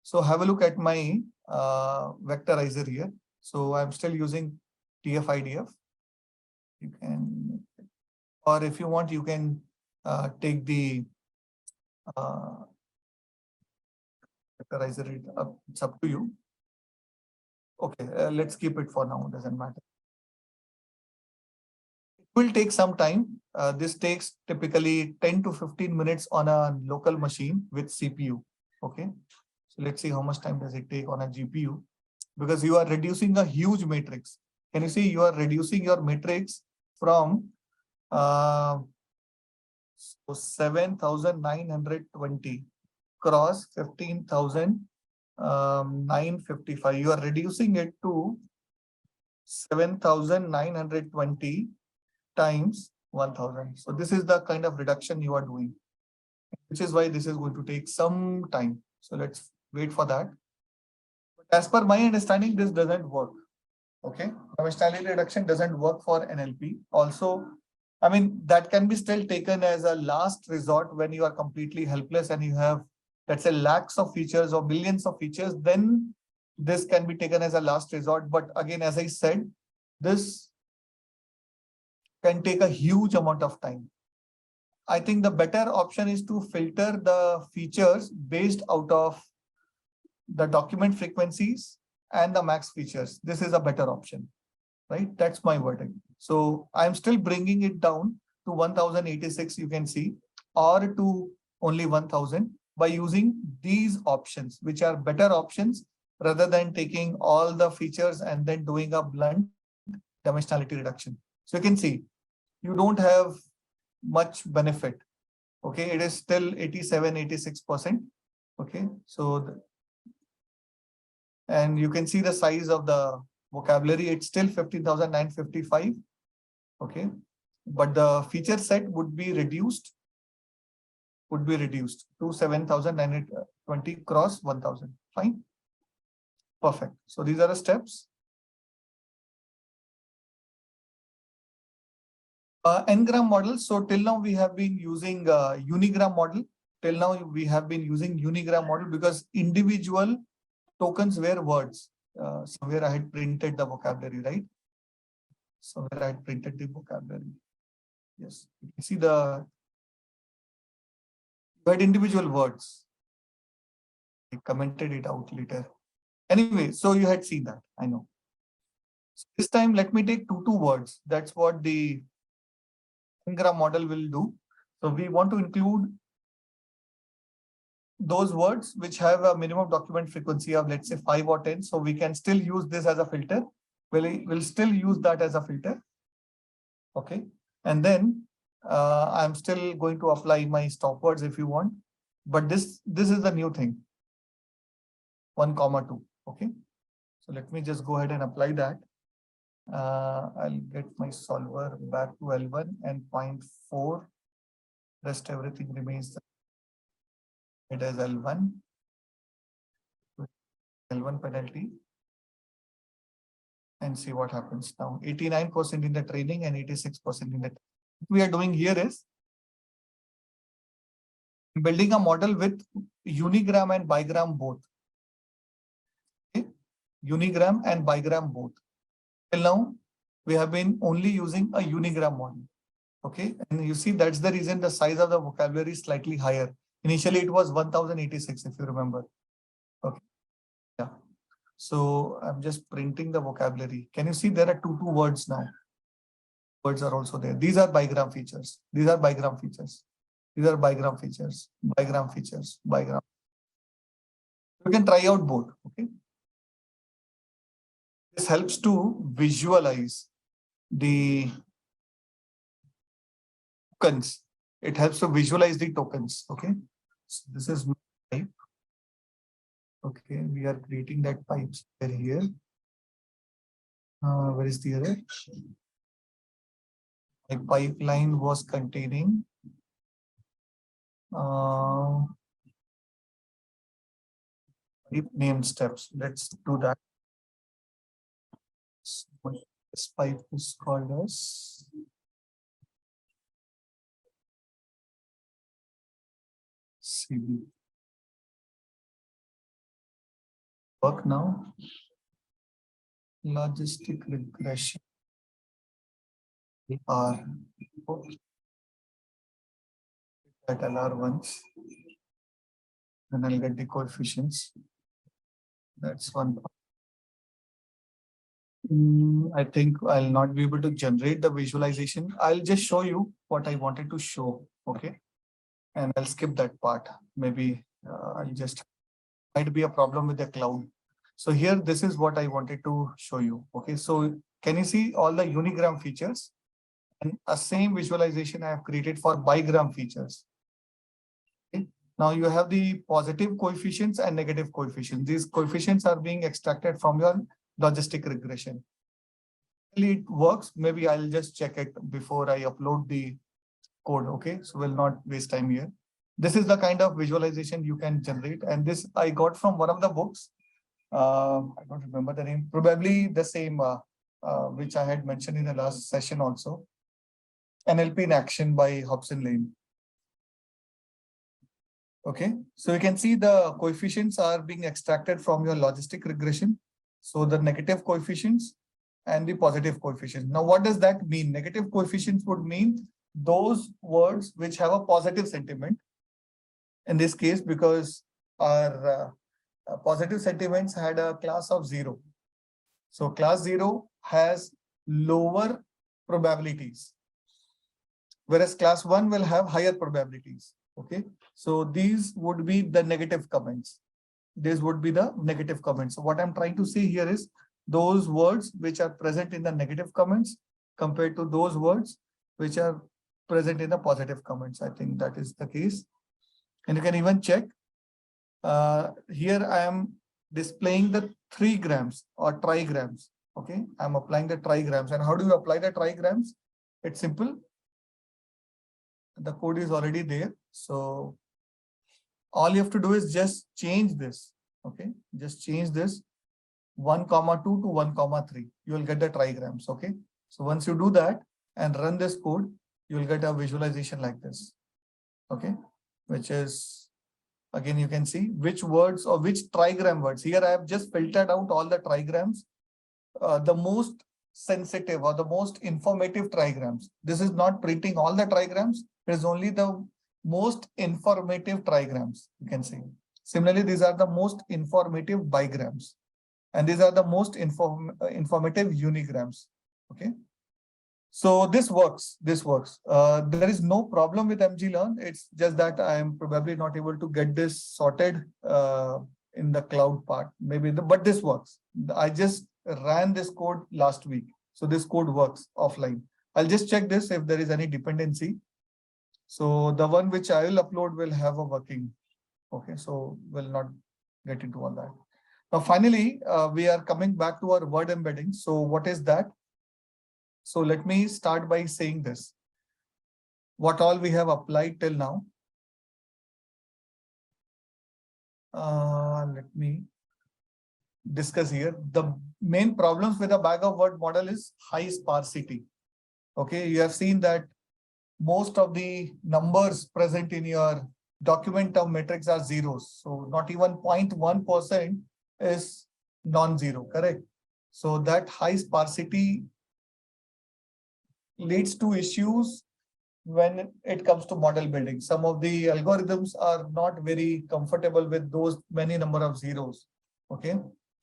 So have a look at my vectorizer here. So I'm still using TF-IDF. You can, or if you want, you can take the vectorizer. It's up to you. Okay, let's keep it for now. Doesn't matter. It will take some time. This takes typically 10 to 15 minutes on a local machine with CPU. Okay, so let's see how much time does it take on a GPU, because you are reducing a huge matrix. Can you see you are reducing your matrix from 7,920 cross 15,955. You are reducing it to 7,920 times 1000. So this is the kind of reduction you are doing, which is why this is going to take some time. So let's wait for that. But as per my understanding, this doesn't work. Okay, dimensionality reduction doesn't work for NLP. Also, I mean, that can be still taken as a last resort when you are completely helpless and you have, let's say, lakhs of features or millions of features, then this can be taken as a last resort. But again, as I said, this can take a huge amount of time. I think the better option is to filter the features based out of the document frequencies and the max features. This is a better option, right? That's my verdict. So I'm still bringing it down to 1086, you can see, or to only 1000 by using these options, which are better options rather than taking all the features and then doing a blunt dimensionality reduction. So you can see you don't have much benefit. Okay, it is still 87, 86%. Okay, so and you can see the size of the vocabulary, it's still 15,955. Okay, but the feature set would be reduced to 7,920 cross 1000. Fine. Perfect. So these are the steps. N-gram model. So till now we have been using unigram model. Till now we have been using unigram model because individual tokens were words. Somewhere I had printed the vocabulary, right? Somewhere I had printed the vocabulary. Yes, you can see the individual words. I commented it out later. Anyway, so you had seen that, I know. So this time, let me take two words. That's what the N-gram model will do. So we want to include those words which have a minimum document frequency of, let's say, 5 or 10. So we can still use this as a filter. We'll still use that as a filter. Okay. And then I'm still going to apply my stop words if you want. But this is the new thing. 1,2. Okay. So let me just go ahead and apply that. I'll get my solver back to L1 and 0.4. Rest everything remains. It is L1 penalty. And see what happens now. 89% in the training and 86% in the What we are doing here is building a model with unigram and bigram both. Okay? Unigram and bigram both. Till now, we have been only using a unigram model. Okay, and you see that's the reason the size of the vocabulary is slightly higher. Initially, it was 1086, if you remember. Okay, yeah. So I'm just printing the vocabulary. Can you see there are two words now? Words are also there. These are bigram features. These are bigram features. These are bigram features. Bigram features. Bigram. You can try out both. Okay. This helps to visualize the tokens. It helps to visualize the tokens. Okay. So this is my pipe. Okay, we are creating that pipes here. Where is the error? My pipeline was containing pipe name steps. Let's do that. So this pipe is called as CB. Work now. Logistic regression. R. That LR once. Then I'll get the coefficients. That's one part. I think I'll not be able to generate the visualization. I'll just show you what I wanted to show. Okay. And I'll skip that part. Maybe I'll just, might be a problem with the cloud. So here, this is what I wanted to show you. Okay. So can you see all the unigram features? And a same visualization I have created for bigram features. Okay. Now you have the positive coefficients and negative coefficients. These coefficients are being extracted from your logistic regression. It works. Maybe I'll just check it before I upload the code. Okay, so we'll not waste time here. This is the kind of visualization you can generate, and this I got from one of the books. I don't remember the name. Probably the same which I had mentioned in the last session also. NLP in Action by Hobson Lane. Okay, so you can see the coefficients are being extracted from your logistic regression. So the negative coefficients and the positive coefficients. Now, what does that mean? Negative coefficients would mean those words which have a positive sentiment. In this case, because our positive sentiments had a class of 0. So class 0 has lower probabilities, whereas class 1 will have higher probabilities. Okay, so these would be the negative comments. These would be the negative comments. So what I'm trying to say here is those words which are present in the negative comments compared to those words which are present in the positive comments. I think that is the case. And you can even check. Here I am displaying the 3 grams or trigrams. Okay, I'm applying the trigrams. And how do you apply the trigrams? It's simple. The code is already there. So all you have to do is just change this. Okay, just change this 1, 2 to 1, 3. You will get the trigrams. Okay, so once you do that and run this code, you will get a visualization like this. Okay, which is, again, you can see which words or which trigram words. Here I have just filtered out all the trigrams, the most sensitive or the most informative trigrams. This is not printing all the trigrams. It is only the most informative trigrams, you can see. Similarly, these are the most informative bigrams. And these are the most informative unigrams. Okay. So this works. This works. There is no problem with mglearn. It's just that I am probably not able to get this sorted in the cloud part. Maybe, but this works. I just ran this code last week. So this code works offline. I'll just check this if there is any dependency. So the one which I will upload will have a working. Okay, so we'll not get into all that. Now, finally, we are coming back to our word embedding. So what is that? So let me start by saying this. What all we have applied till now. Let me discuss here. The main problems with a bag of word model is high sparsity. Okay, you have seen that most of the numbers present in your document of matrix are zeros. So not even 0.1% is non-zero, correct? So that high sparsity leads to issues when it comes to model building. Some of the algorithms are not very comfortable with those many number of zeros, okay?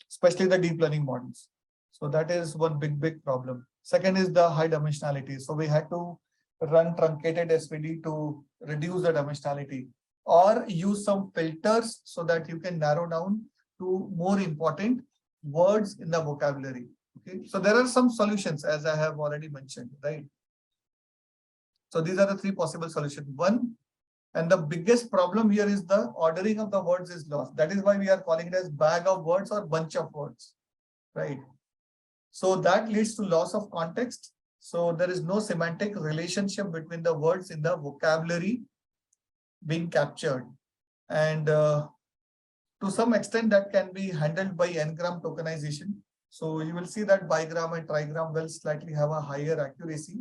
Especially the deep learning models. So that is one big problem. Second is the high dimensionality. So we had to run truncated SVD to reduce the dimensionality or use some filters so that you can narrow down to more important words in the vocabulary. Okay, so there are some solutions as I have already mentioned, right? So these are the three possible solutions. One, and the biggest problem here is the ordering of the words is lost. That is why we are calling it as bag of words or bunch of words, right? So that leads to loss of context. So there is no semantic relationship between the words in the vocabulary being captured. And to some extent that can be handled by n-gram tokenization. So you will see that bigram and trigram will slightly have a higher accuracy.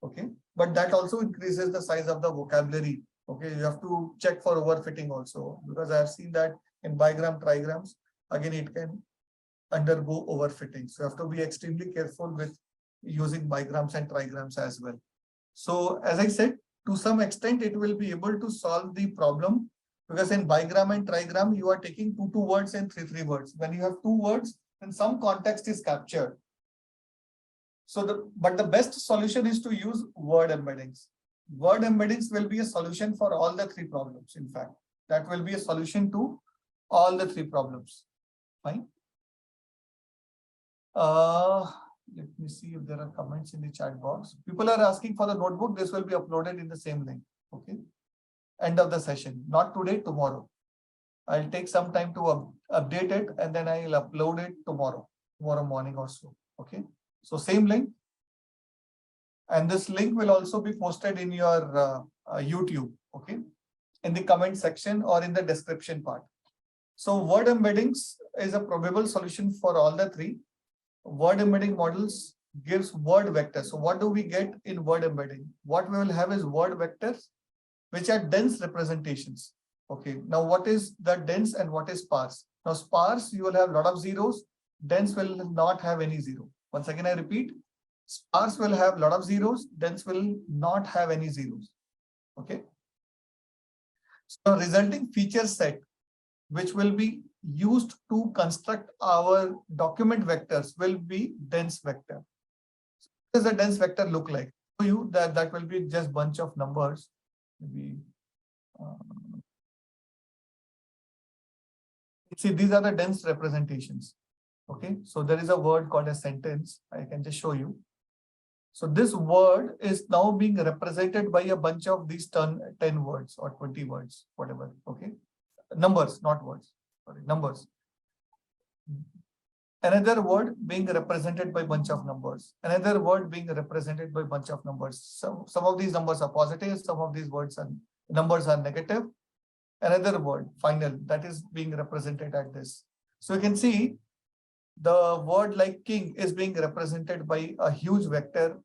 Okay, but that also increases the size of the vocabulary. Okay, you have to check for overfitting also, because I have seen that in bigram, trigrams, again, it can undergo overfitting. So you have to be extremely careful with using bigrams and trigrams as well. So as I said, to some extent, it will be able to solve the problem, because in bigram and trigram, you are taking two words and three words. When you have two words, then some context is captured. So but the best solution is to use word embeddings. Word embeddings will be a solution for all the three problems. In fact, that will be a solution to all the three problems. Fine. Let me see if there are comments in the chat box. People are asking for the notebook. This will be uploaded in the same link. Okay. End of the session. Not today, tomorrow. I'll take some time to update it and then I'll upload it tomorrow morning or so. Okay. So same link, and this link will also be posted in your YouTube, okay, in the comment section or in the description part. So word embeddings is a probable solution for all the three. Word embedding models gives word vectors. So what do we get in word embedding? What we will have is word vectors, which are dense representations. Okay, now what is the dense and what is sparse? Now sparse, you will have a lot of zeros. Dense will not have any zero. Once again, I repeat, sparse will have a lot of zeros, dense will not have any zeros. Okay. So resulting feature set, which will be used to construct our document vectors, will be dense vector. So what does a dense vector look like? For you, that will be just bunch of numbers. Maybe see, these are the dense representations. Okay, so there is a word called a sentence. I can just show you. So this word is now being represented by a bunch of these 10 words or 20 words, whatever. Okay, numbers, not words. Sorry, numbers. Another word being represented by a bunch of numbers. Another word being represented by a bunch of numbers. So some of these numbers are positive. Some of these words and numbers are negative. Another word, final, that is being represented at this. So you can see the word like king is being represented by a huge vector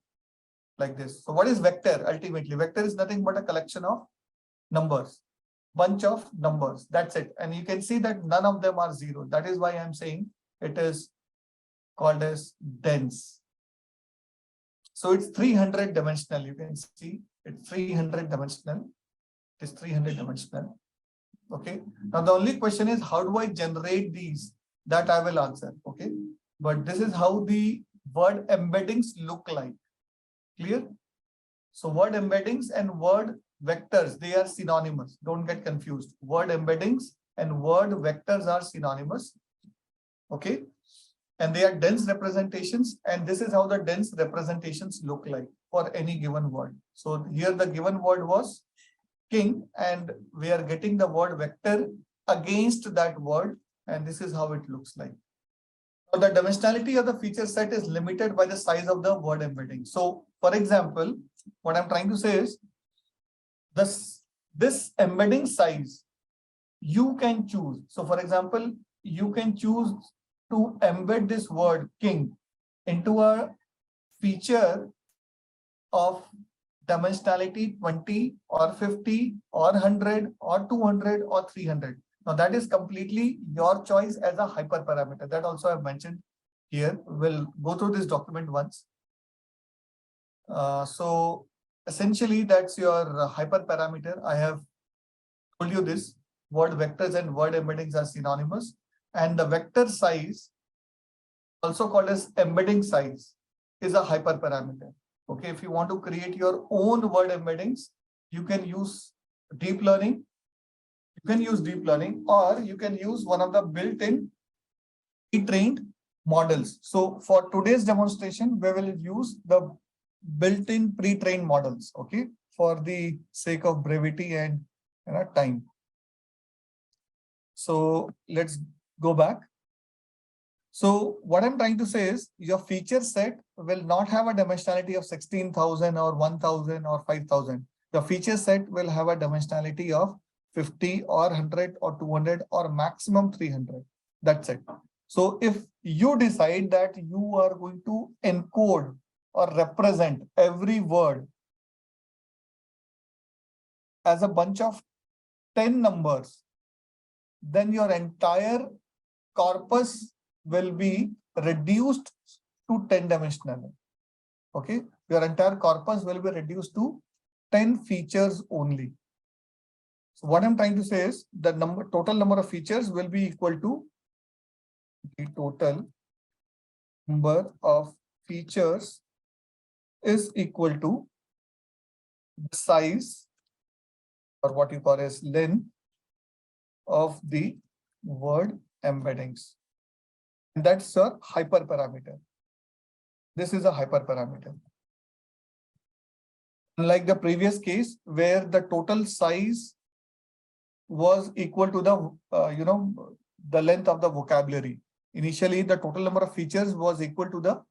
like this. So what is vector? Ultimately, vector is nothing but a collection of numbers, bunch of numbers. That's it. And you can see that none of them are zero. That is why I'm saying it is called as dense. So it's 300 dimensional. You can see it's 300 dimensional. It is 300 dimensional. Okay. Now the only question is, how do I generate these? That I will answer. Okay. But this is how the word embeddings look like. Clear? So word embeddings and word vectors, they are synonymous. Don't get confused. Word embeddings and word vectors are synonymous. Okay. And they are dense representations. And this is how the dense representations look like for any given word. So here the given word was king, and we are getting the word vector against that word. And this is how it looks like. So the dimensionality of the feature set is limited by the size of the word embedding. So for example, what I'm trying to say is this embedding size, you can choose. So for example, you can choose to embed this word king into a feature of dimensionality 20 or 50 or 100 or 200 or 300. Now that is completely your choice as a hyperparameter. That also I've mentioned here. We'll go through this document once. So essentially that's your hyperparameter. I have told you this. Word vectors and word embeddings are synonymous. And the vector size, also called as embedding size, is a hyperparameter. Okay, if you want to create your own word embeddings, you can use deep learning. You can use deep learning, or you can use one of the built-in pre-trained models. So for today's demonstration, we will use the built-in pre-trained models, okay, for the sake of brevity and time. So let's go back. So what I'm trying to say is your feature set will not have a dimensionality of 16,000 or 1,000 or 5,000. The feature set will have a dimensionality of 50 or 100 or 200 or maximum 300. That's it. So if you decide that you are going to encode or represent every word as a bunch of 10 numbers, then your entire corpus will be reduced to 10 dimensional. Okay, your entire corpus will be reduced to 10 features only. So what I'm trying to say is the total number of features will be equal to the total number of features is equal to the size, or what you call as length, of the word embeddings. And that's a hyperparameter. This is a hyperparameter. Unlike the previous case where the total size was equal to the the length of the vocabulary. Initially, the total number of features was equal to the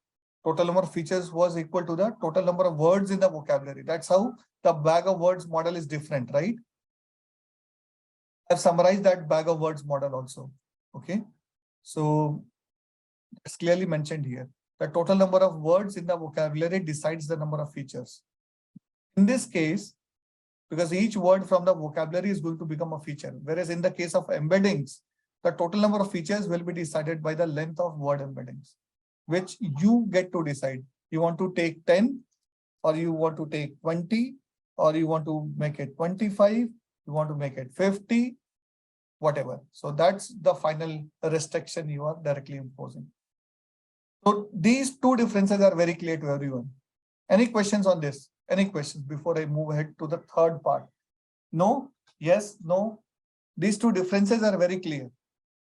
total number of total number of words in the vocabulary. That's how the bag of words model is different, right? I've summarized that bag of words model also. Okay, so it's clearly mentioned here. The total number of words in the vocabulary decides the number of features. In this case, because each word from the vocabulary is going to become a feature, whereas in the case of embeddings, the total number of features will be decided by the length of word embeddings, which you get to decide. You want to take 10, or you want to take 20, or you want to make it 25, you want to make it 50, whatever. So that's the final restriction you are directly imposing. So these two differences are very clear to everyone. Any questions on this? Any questions before I move ahead to the third part? No? Yes? No? These two differences are very clear.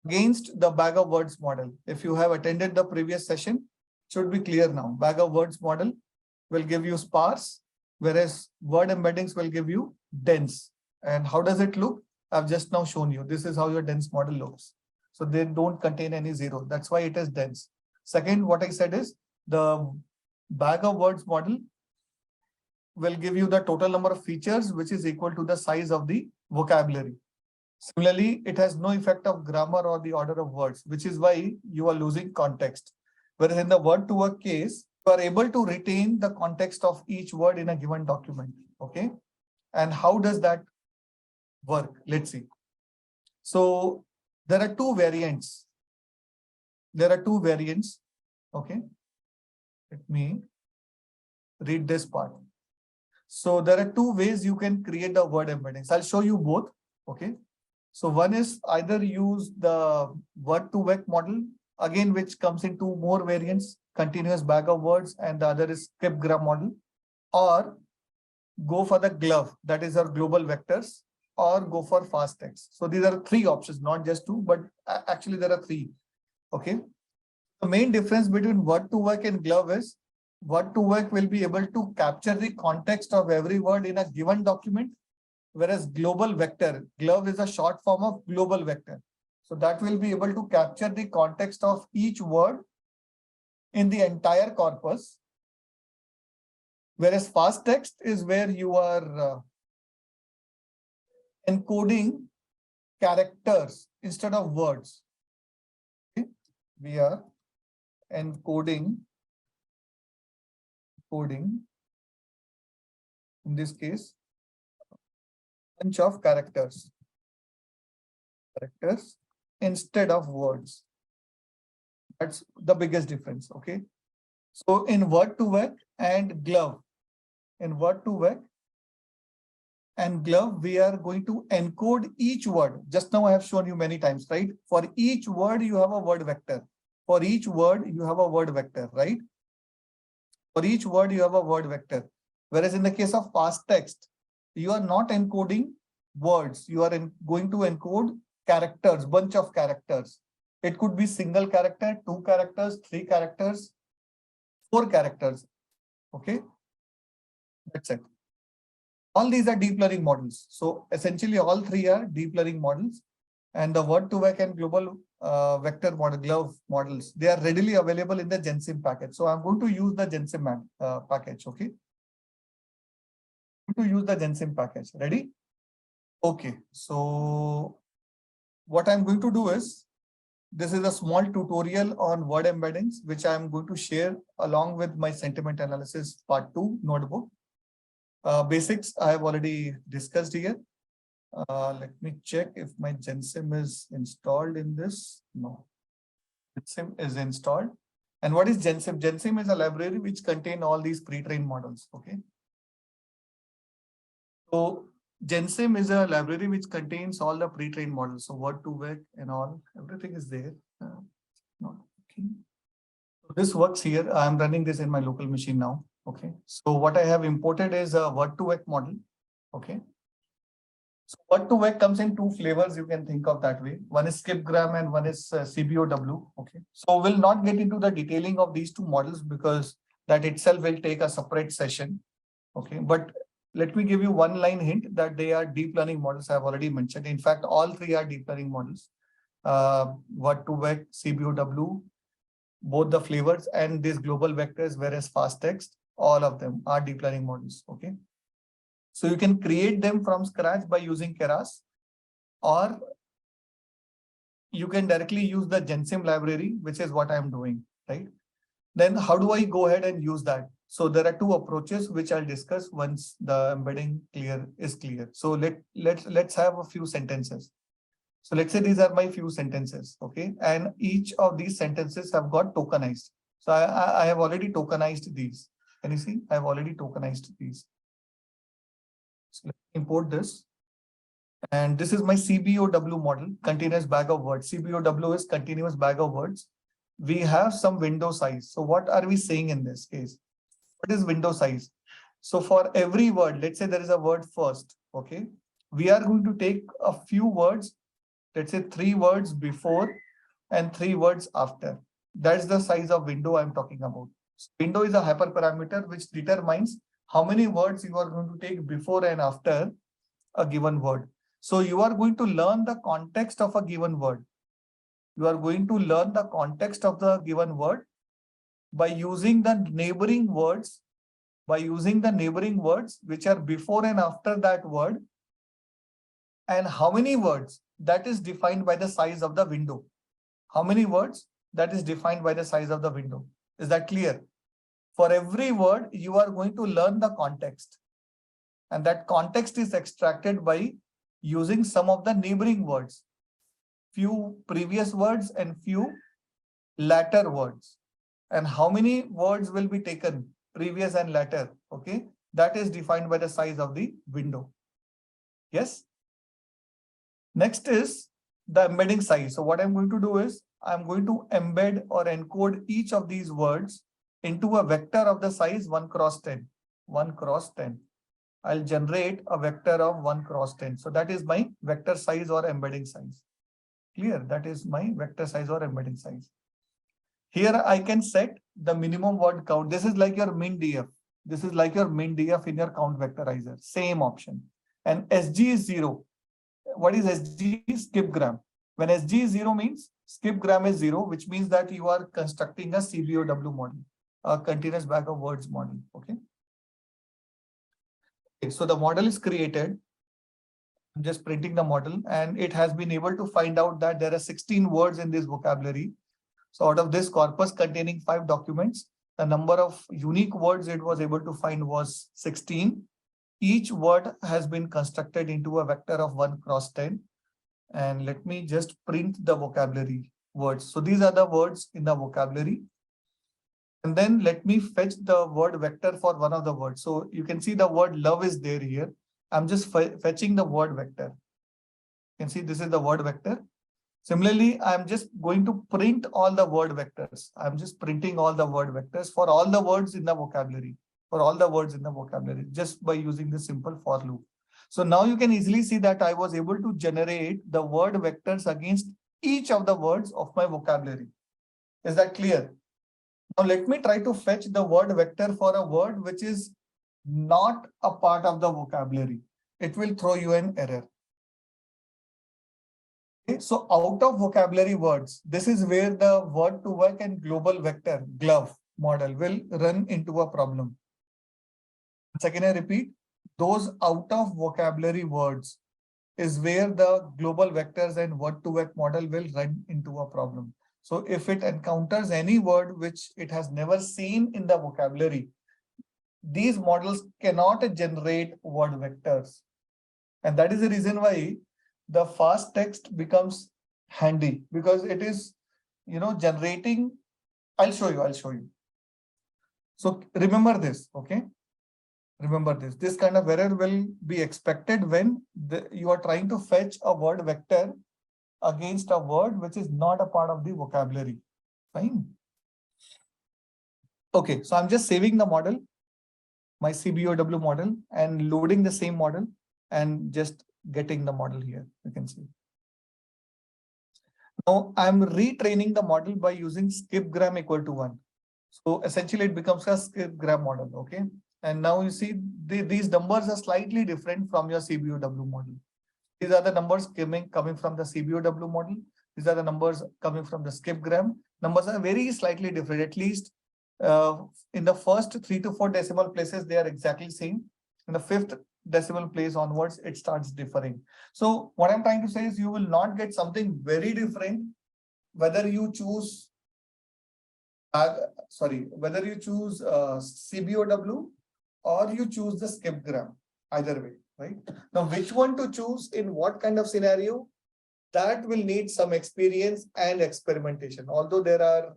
Against the bag of words model, if you have attended the previous session, it should be clear now. Bag of words model will give you sparse, whereas word embeddings will give you dense. And how does it look? I've just now shown you. This is how your dense model looks. So they don't contain any zero. That's why it is dense. Second, what I said is the bag of words model will give you the total number of features, which is equal to the size of the vocabulary. Similarly, it has no effect of grammar or the order of words, which is why you are losing context. Whereas in the word-to-word case, you are able to retain the context of each word in a given document. Okay. And how does that work? Let's see. So there are two variants. Okay. Let me read this part. So there are two ways you can create the word embeddings. I'll show you both. Okay. So one is either use the word-to-vec model, again, which comes in two more variants, continuous bag of words, and the other is skipgram model, or go for the glove, that is our global vectors, or go for fast text. So these are three options, not just two, but actually there are three. Okay. The main difference between word-to-vec and glove is word-to-vec will be able to capture the context of every word in a given document, whereas global vector, glove is a short form of global vector. So that will be able to capture the context of each word in the entire corpus. Whereas fast text is where you are encoding characters instead of words. Okay? We are encoding in this case, bunch of characters instead of words. That's the biggest difference. Okay. So in Word2Vec and glove, we are going to encode each word. Just now I have shown you many times, right? For each word, you have a word vector. For each word, you have a word vector, right? For each word, you have a word vector. Whereas in the case of fast text, you are not encoding words. You are going to encode characters, bunch of characters. It could be single character, 2 characters, 3 characters, 4 characters. Okay, that's it. All these are deep learning models. So essentially all 3 are deep learning models, and the Word2Vec and global vector model, glove models, they are readily available in the GenSim package. So I'm going to use the GenSim package. Okay. I'm going to use the GenSim package. Ready? Okay. So what I'm going to do is, this is a small tutorial on word embeddings, which I'm going to share along with my sentiment analysis part 2 notebook. Basics I have already discussed here. Let me check if my GenSim is installed in this. No, GenSim is installed. And what is GenSim? GenSim is a library which contains all these pre-trained models. Okay. So GenSim is a library which contains all the pre-trained models. So Word2Vec and all, everything is there. Not working. So this works here. I'm running this in my local machine now. Okay. So what I have imported is a Word2Vec model. Okay. So Word2Vec comes in 2 flavors. You can think of that way. One is skipgram and one is CBOW. Okay. So we'll not get into the detailing of these 2 models because that itself will take a separate session. Okay. But let me give you one line hint that they are deep learning models. I've already mentioned. In fact, all 3 are deep learning models. Word2Vec, CBOW, both the flavors and these global vectors, whereas fast text, all of them are deep learning models. Okay. So you can create them from scratch by using Keras, or you can directly use the GenSim library, which is what I'm doing, right? Then how do I go ahead and use that? So there are 2 approaches which I'll discuss once the embedding is clear. So let's have a few sentences. So let's say these are my few sentences, okay? And each of these sentences have got tokenized. So I have already tokenized these. Can you see? I've already tokenized these. So let's import this. And this is my CBOW model, continuous bag of words. CBOW is continuous bag of words. We have some window size. So what are we saying in this case? What is window size? So for every word, let's say there is a word first, okay? We are going to take a few words, let's say 3 words before and 3 words after. That's the size of window I'm talking about. So window is a hyperparameter which determines how many words you are going to take before and after a given word. So you are going to learn the context of a given word. You are going to learn the context of the given word by using the neighboring words, which are before and after that word, and how many words, that is defined by the size of the window. How many words, that is defined by the size of the window. Is that clear? For every word, you are going to learn the context, and that context is extracted by using some of the neighboring words, few previous words and few latter words. And how many words will be taken, previous and latter, okay? That is defined by the size of the window. Yes. Next is the embedding size. So what I'm going to do is I'm going to embed or encode each of these words into a vector of the size 1 cross 10. 1 cross 10. I'll generate a vector of 1 cross 10. So that is my vector size or embedding size. Clear? That is my vector size or embedding size. Here I can set the minimum word count. This is like your min df. This is like your min df in your count vectorizer. Same option. And SG is 0. What is SG? Skipgram. When SG is 0 means skipgram is 0, which means that you are constructing a CBOW model, a continuous bag of words model. Okay. Okay, so the model is created. I'm just printing the model, and it has been able to find out that there are 16 words in this vocabulary. So out of this corpus containing 5 documents, the number of unique words it was able to find was 16. each word has been constructed into a vector of 1 cross 10. And let me just print the vocabulary words. So these are the words in the vocabulary. And then let me fetch the word vector for one of the words. So you can see the word love is there here. I'm just fetching the word vector. You can see this is the word vector. Similarly, I'm just going to print all the word vectors. I'm just printing all the word vectors for all the words in the vocabulary, just by using the simple for loop. So now you can easily see that I was able to generate the word vectors against each of the words of my vocabulary. Is that clear? Now let me try to fetch the word vector for a word which is not a part of the vocabulary. It will throw you an error. Okay, so out of vocabulary words, this is where the word to work and global vector glove model will run into a problem. Once again, I repeat, those out of vocabulary words is where the global vectors and word to work model will run into a problem. So if it encounters any word which it has never seen in the vocabulary, these models cannot generate word vectors. And that is the reason why the fast text becomes handy, because it is, generating. I'll show you. So remember this, okay? Remember this kind of error will be expected when you are trying to fetch a word vector against a word which is not a part of the vocabulary. Fine. Okay, so I'm just saving the model, my CBOW model, and loading the same model and just getting the model here. You can see. Now I'm retraining the model by using skipgram equal to 1. So essentially it becomes a skipgram model, okay? And now you see these numbers are slightly different from your CBOW model. These are the numbers coming from the CBOW model. These are the numbers coming from the skipgram. Numbers are very slightly different. At least in the first 3 to 4 decimal places, they are exactly same. In the 5th decimal place onwards, it starts differing. So what I'm trying to say is you will not get something very different whether you choose CBOW or you choose the skipgram, either way, right? Now, which one to choose in what kind of scenario, that will need some experience and experimentation. Although there are,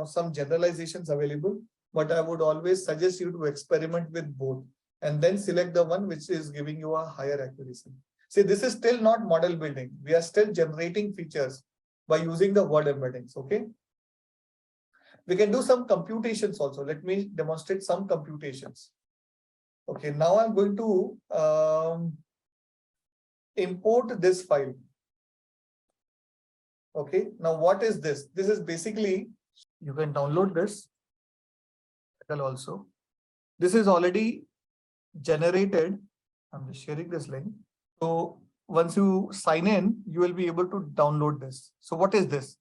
some generalizations available, but I would always suggest you to experiment with both and then select the one which is giving you a higher accuracy. See, this is still not model building. We are still generating features by using the word embeddings, okay? We can do some computations also. Let me demonstrate some computations. Okay, now I'm going to import this file. Okay, now what is this? This is basically, you can download this also. This is already generated. I'm just sharing this link. So once you sign in, you will be able to download this. So what is this?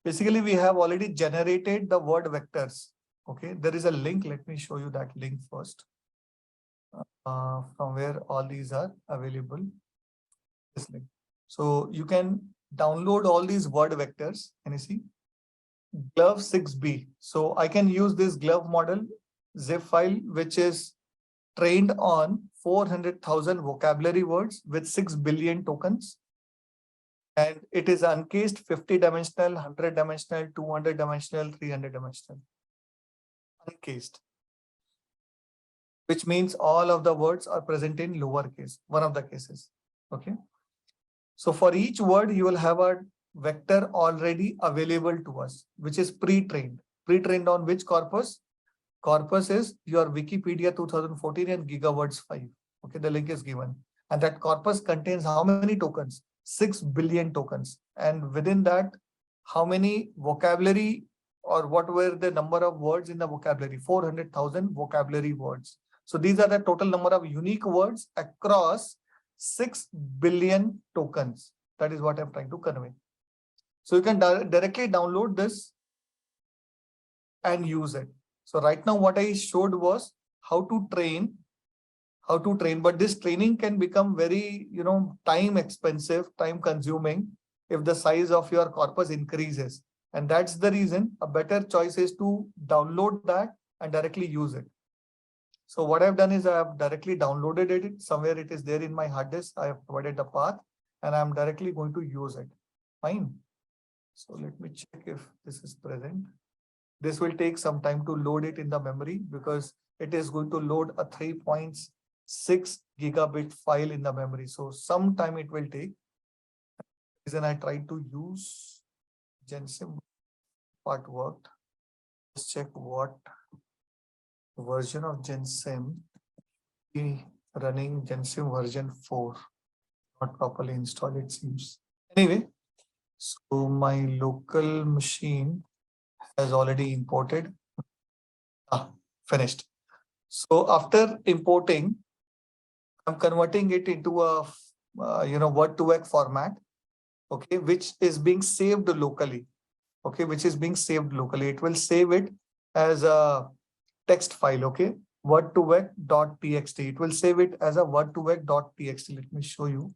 Basically, we have already generated the word vectors. Okay, there is a link. Let me show you that link first. From where all these are available. This link. So you can download all these word vectors. Can you see? Glove 6B. So I can use this glove model zip file, which is trained on 400,000 vocabulary words with 6 billion tokens. And it is uncased 50-dimensional, 100-dimensional, 200-dimensional, 300-dimensional. Uncased. Which means all of the words are present in lowercase, one of the cases. Okay. So for each word, you will have a vector already available to us, which is pre-trained. Pre-trained on which corpus? Corpus is your Wikipedia 2014 and GigaWords 5. Okay, the link is given. And that corpus contains how many tokens? 6 billion tokens. And within that, how many vocabulary, or what were the number of words in the vocabulary? 400,000 vocabulary words. So these are the total number of unique words across 6 billion tokens. That is what I'm trying to convey. So you can directly download this and use it. So right now what I showed was how to train, but this training can become very, time expensive, time consuming if the size of your corpus increases. And that's the reason a better choice is to download that and directly use it. So what I've done is I have directly downloaded it. Somewhere it is there in my hard disk. I have provided the path and I'm directly going to use it. Fine. So let me check if this is present. This will take some time to load it in the memory because it is going to load a 3.6 gigabit file in the memory. So some time it will take. Then I tried to use GenSim. Part worked. Let's check what version of GenSim. Running GenSim version 4. Not properly installed, it seems. Anyway, so my local machine has already imported. Finished. So after importing, I'm converting it into a Word2Vec format, okay, which is being saved locally. Okay, which is being saved locally. It will save it as a text file, okay, word2vec.txt. It will save it as a word2vec.txt. Let me show you.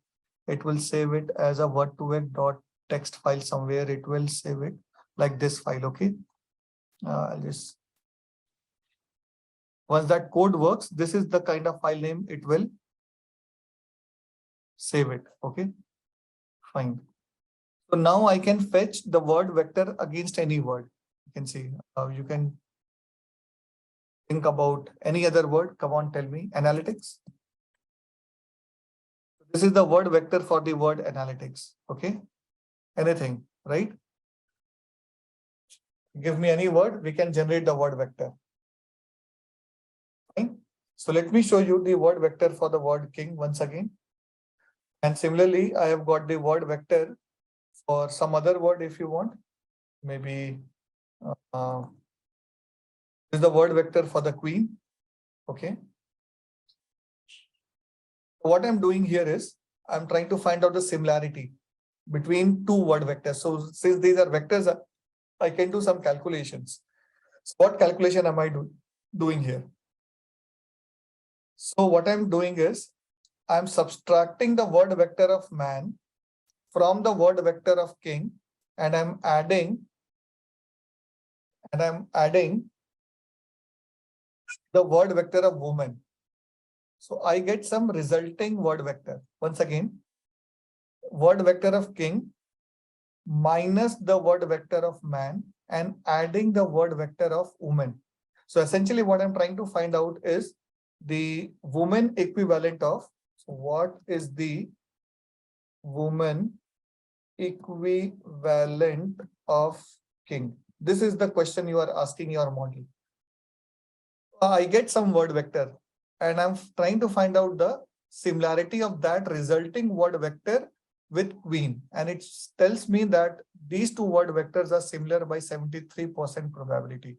It will save it as a word2vec.txt file somewhere. It will save it like this file, okay. I'll just, once that code works, this is the kind of file name it will save it, okay, fine. So now I can fetch the word vector against any word. You can see, you can think about any other word. Come on, tell me. Analytics. This is the word vector for the word analytics. Okay. Anything, right? Give me any word, we can generate the word vector. Fine. So let me show you the word vector for the word king once again. And similarly, I have got the word vector for some other word if you want. Maybe this is the word vector for the queen. Okay. What I'm doing here is I'm trying to find out the similarity between two word vectors. So since these are vectors, I can do some calculations. So what calculation am I doing here? So what I'm doing is I'm subtracting the word vector of man from the word vector of king, and I'm adding the word vector of woman. So I get some resulting word vector. Once again, word vector of king minus the word vector of man and adding the word vector of woman. So essentially what I'm trying to find out is the woman equivalent of, so what is the woman equivalent of king? This is the question you are asking your model. I get some word vector and I'm trying to find out the similarity of that resulting word vector with queen, and it tells me that these two word vectors are similar by 73% probability.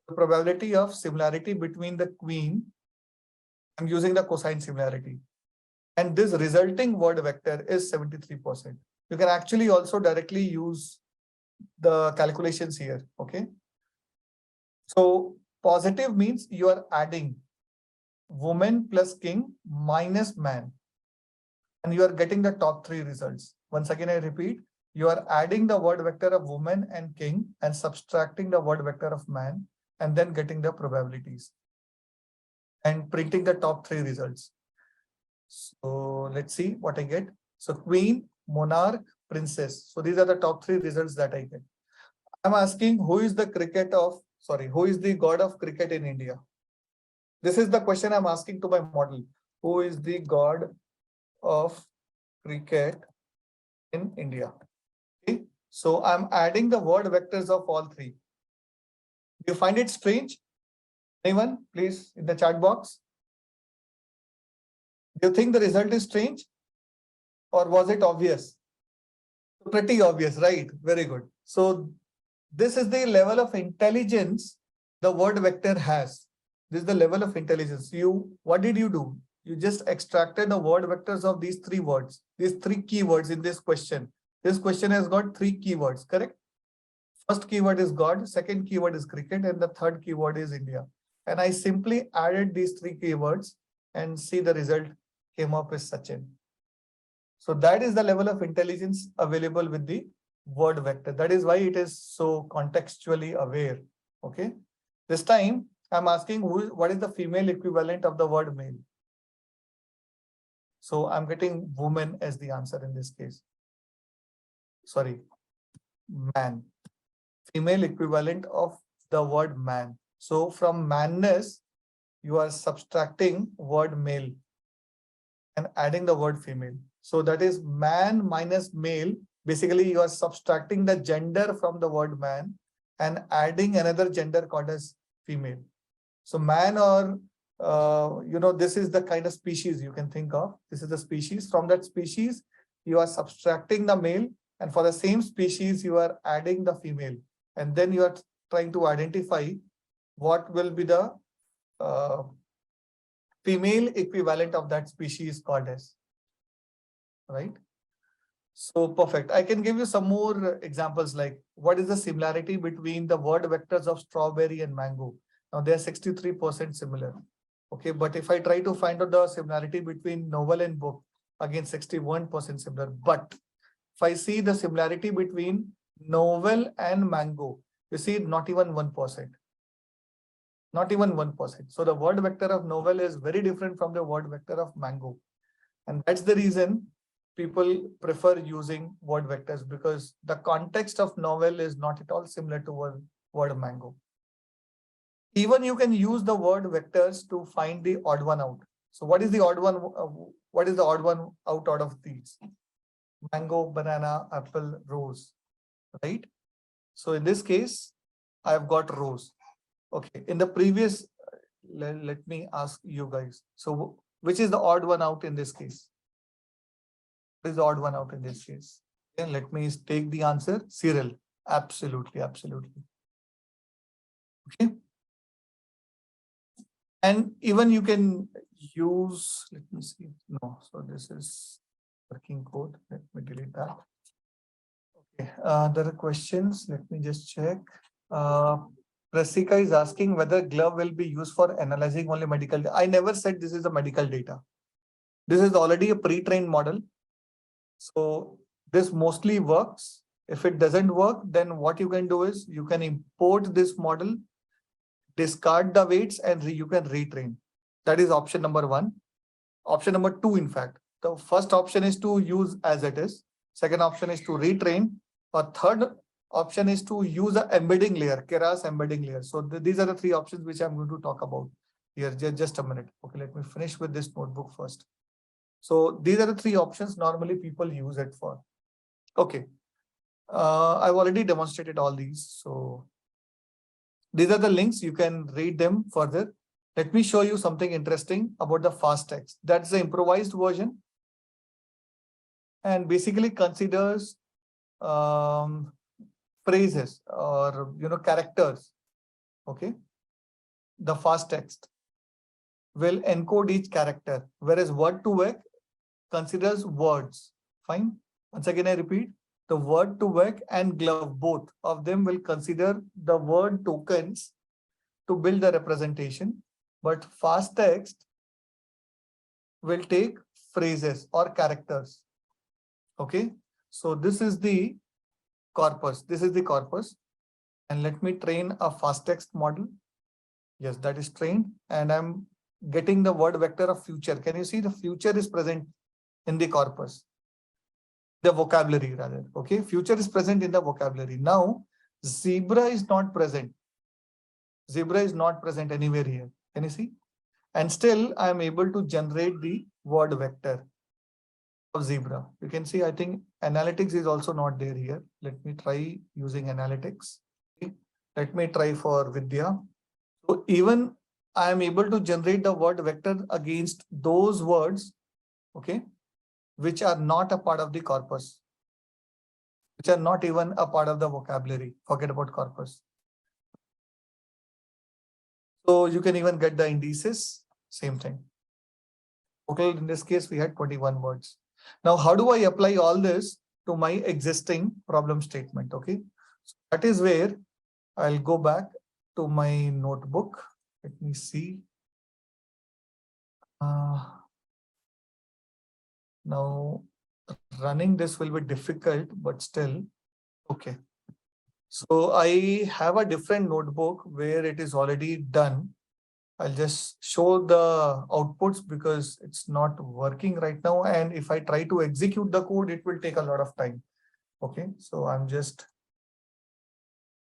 The probability of similarity between the queen, I'm using the cosine similarity, and this resulting word vector is 73%. You can actually also directly use the calculations here. Okay. So positive means you are adding woman plus king minus man, and you are getting the top three results. Once again, I repeat, you are adding the word vector of woman and king and subtracting the word vector of man and then getting the probabilities and printing the top three results. So let's see what I get. So queen, monarch, princess. So these are the top three results that I get. I'm asking who is the god of cricket in India? This is the question I'm asking to my model. Who is the god of cricket in India? Okay. So I'm adding the word vectors of all three. Do you find it strange? Anyone, please, in the chat box? Do you think the result is strange? Or was it obvious? Pretty obvious, right? Very good. So this is the level of intelligence the word vector has. This is the level of intelligence. What did you do? You just extracted the word vectors of these three words, these three keywords in this question. This question has got three keywords, correct? First keyword is God, second keyword is cricket, and the third keyword is India. And I simply added these three keywords and see the result came up as Sachin. So that is the level of intelligence available with the word vector. That is why it is so contextually aware. Okay. This time I'm asking what is the female equivalent of the word male? So I'm getting woman as the answer in this case. Sorry, man. Female equivalent of the word man. So from manness, you are subtracting word male and adding the word female. So that is man minus male. Basically, you are subtracting the gender from the word man and adding another gender called as female. So man or, this is the kind of species you can think of. This is the species. From that species, you are subtracting the male, and for the same species, you are adding the female. And then you are trying to identify what will be the female equivalent of that species called as, right? So perfect. I can give you some more examples, like what is the similarity between the word vectors of strawberry and mango? Now they are 63% similar. Okay, but if I try to find out the similarity between novel and book, again 61% similar. But if I see the similarity between novel and mango, you see not even 1%. Not even 1%. So the word vector of novel is very different from the word vector of mango. And that's the reason people prefer using word vectors, because the context of novel is not at all similar to word mango. Even you can use the word vectors to find the odd one out. So what is the odd one? What is the odd one out of these? Mango, banana, apple, rose, right? So in this case, I've got rose. Okay. In the previous, let me ask you guys. So which is the odd one out in this case? What is the odd one out in this case? Okay, let me take the answer. Cereal. Absolutely, absolutely. Okay. And even you can use, let me see. No, so this is working code. Let me delete that. Okay. There are questions. Let me just check. Rasika is asking whether glove will be used for analyzing only medical data. I never said this is a medical data. This is already a pre-trained model. So this mostly works. If it doesn't work, then what you can do is you can import this model, discard the weights, and you can retrain. That is option number 1. Option number 2, in fact, the first option is to use as it is. Second option is to retrain. Or third option is to use an embedding layer, Keras embedding layer. So these are the 3 options which I'm going to talk about here. Just a minute. Okay, let me finish with this notebook first. So these are the 3 options normally people use it for. Okay. I've already demonstrated all these. So these are the links. You can read them further. Let me show you something interesting about the fast text. That's the improvised version. And basically considers phrases or characters. Okay. The fast text will encode each character, whereas word2vec considers words. Fine. Once again, I repeat, the word2vec and glove, both of them will consider the word tokens to build the representation, but fast text will take phrases or characters. Okay. So this is the corpus. This is the corpus. And let me train a fast text model. Yes, that is trained. And I'm getting the word vector of future. Can you see the future is present in the corpus? The vocabulary rather. Okay. Future is present in the vocabulary. Now, zebra is not present. Zebra is not present anywhere here. Can you see? And still I'm able to generate the word vector of zebra. You can see, I think analytics is also not there here. Let me try using analytics. Okay. Let me try for Vidya. So even I am able to generate the word vector against those words, okay, which are not a part of the corpus, which are not even a part of the vocabulary. Forget about corpus. So you can even get the indices, same thing. Total in this case, we had 21 words. Now, how do I apply all this to my existing problem statement? Okay, so that is where I'll go back to my notebook. Let me see. Now, running this will be difficult, but still, okay. So I have a different notebook where it is already done. I'll just show the outputs because it's not working right now. And if I try to execute the code, it will take a lot of time. Okay, so I'm just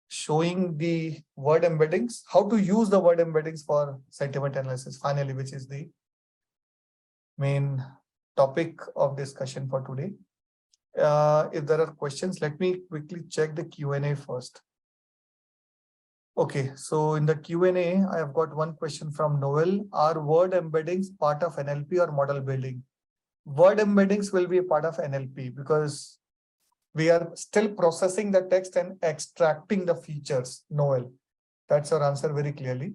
showing the word embeddings, how to use the word embeddings for sentiment analysis, finally, which is the main topic of discussion for today. If there are questions, let me quickly check the Q&A first. Okay, so in the Q&A, I have got one question from Noel. Are word embeddings part of NLP or model building? Word embeddings will be a part of NLP because we are still processing the text and extracting the features, Noel. That's our answer very clearly.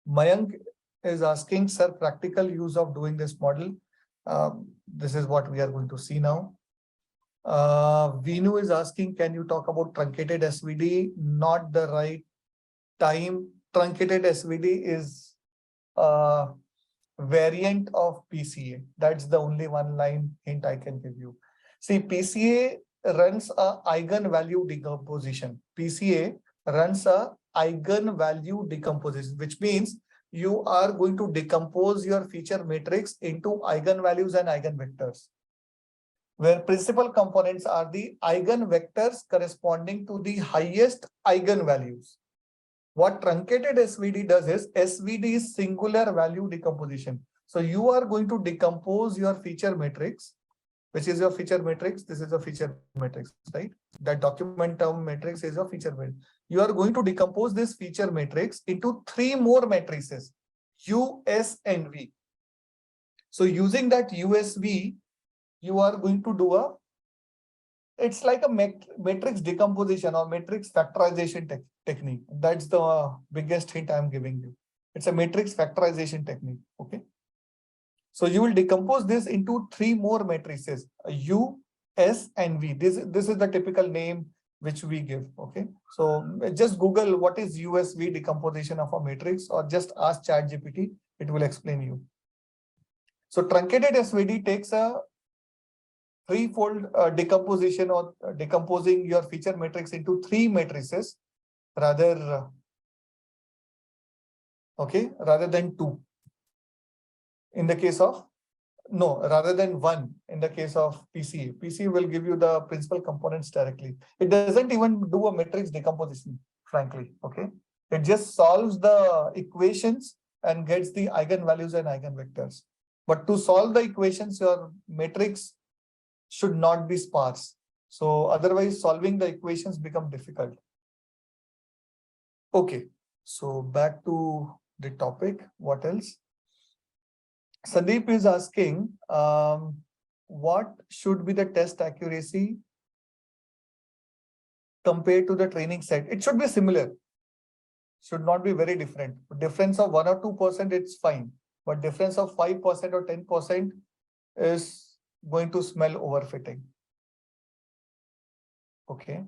Mayank is asking, sir, practical use of doing this model. This is what we are going to see now. Vinu is asking, can you talk about truncated SVD? Not the right time. Truncated SVD is a variant of PCA. That's the only one line hint I can give you. See, PCA runs a eigenvalue decomposition. PCA runs a eigenvalue decomposition, which means you are going to decompose your feature matrix into eigenvalues and eigenvectors, where principal components are the eigenvectors corresponding to the highest eigenvalues. What truncated SVD does is SVD is singular value decomposition. So you are going to decompose your feature matrix, which is your feature matrix. This is a feature matrix, right? That document term matrix is a feature matrix. You are going to decompose this feature matrix into 3 more matrices, U, S, and V. So using that USV, you are going to do it's like a matrix decomposition or matrix factorization technique. That's the biggest hint I'm giving you. It's a matrix factorization technique. Okay. So you will decompose this into 3 more matrices, U, S, and V. This is the typical name which we give. Okay. So just Google what is USV decomposition of a matrix, or just ask ChatGPT. It will explain you. So truncated SVD takes a threefold decomposition, or decomposing your feature matrix into 3 matrices rather than 2 in the case of rather than 1 in the case of PCA. PCA will give you the principal components directly. It doesn't even do a matrix decomposition, frankly. Okay, it just solves the equations and gets the eigenvalues and eigenvectors. But to solve the equations, your matrix should not be sparse. So otherwise solving the equations become difficult. Okay, so back to the topic. What else? Sandeep is asking, what should be the test accuracy compared to the training set? It should be similar. Should not be very different. Difference of 1 or 2%, it's fine. But difference of 5% or 10% is going to smell overfitting. Okay.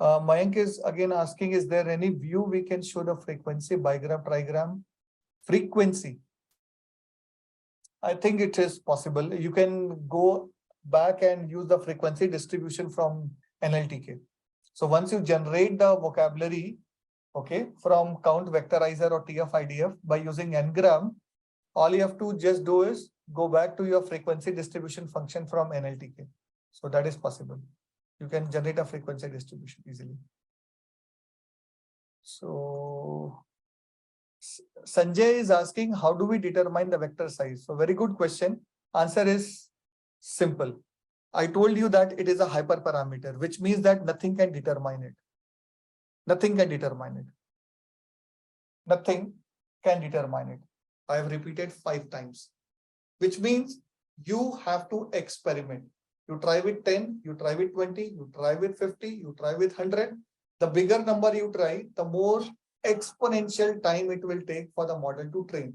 Mayank is again asking, is there any view we can show the frequency, bigram, trigram? Frequency. I think it is possible. You can go back and use the frequency distribution from NLTK. So once you generate the vocabulary, okay, from count vectorizer or TF-IDF by using ngram, all you have to just do is go back to your frequency distribution function from NLTK. So that is possible. You can generate a frequency distribution easily. So Sanjay is asking, how do we determine the vector size? So very good question. Answer is simple. I told you that it is a hyperparameter, which means that nothing can determine it. Nothing can determine it. Nothing can determine it. I have repeated 5 times, which means you have to experiment. You try with 10, you try with 20, you try with 50, you try with 100. The bigger number you try, the more exponential time it will take for the model to train.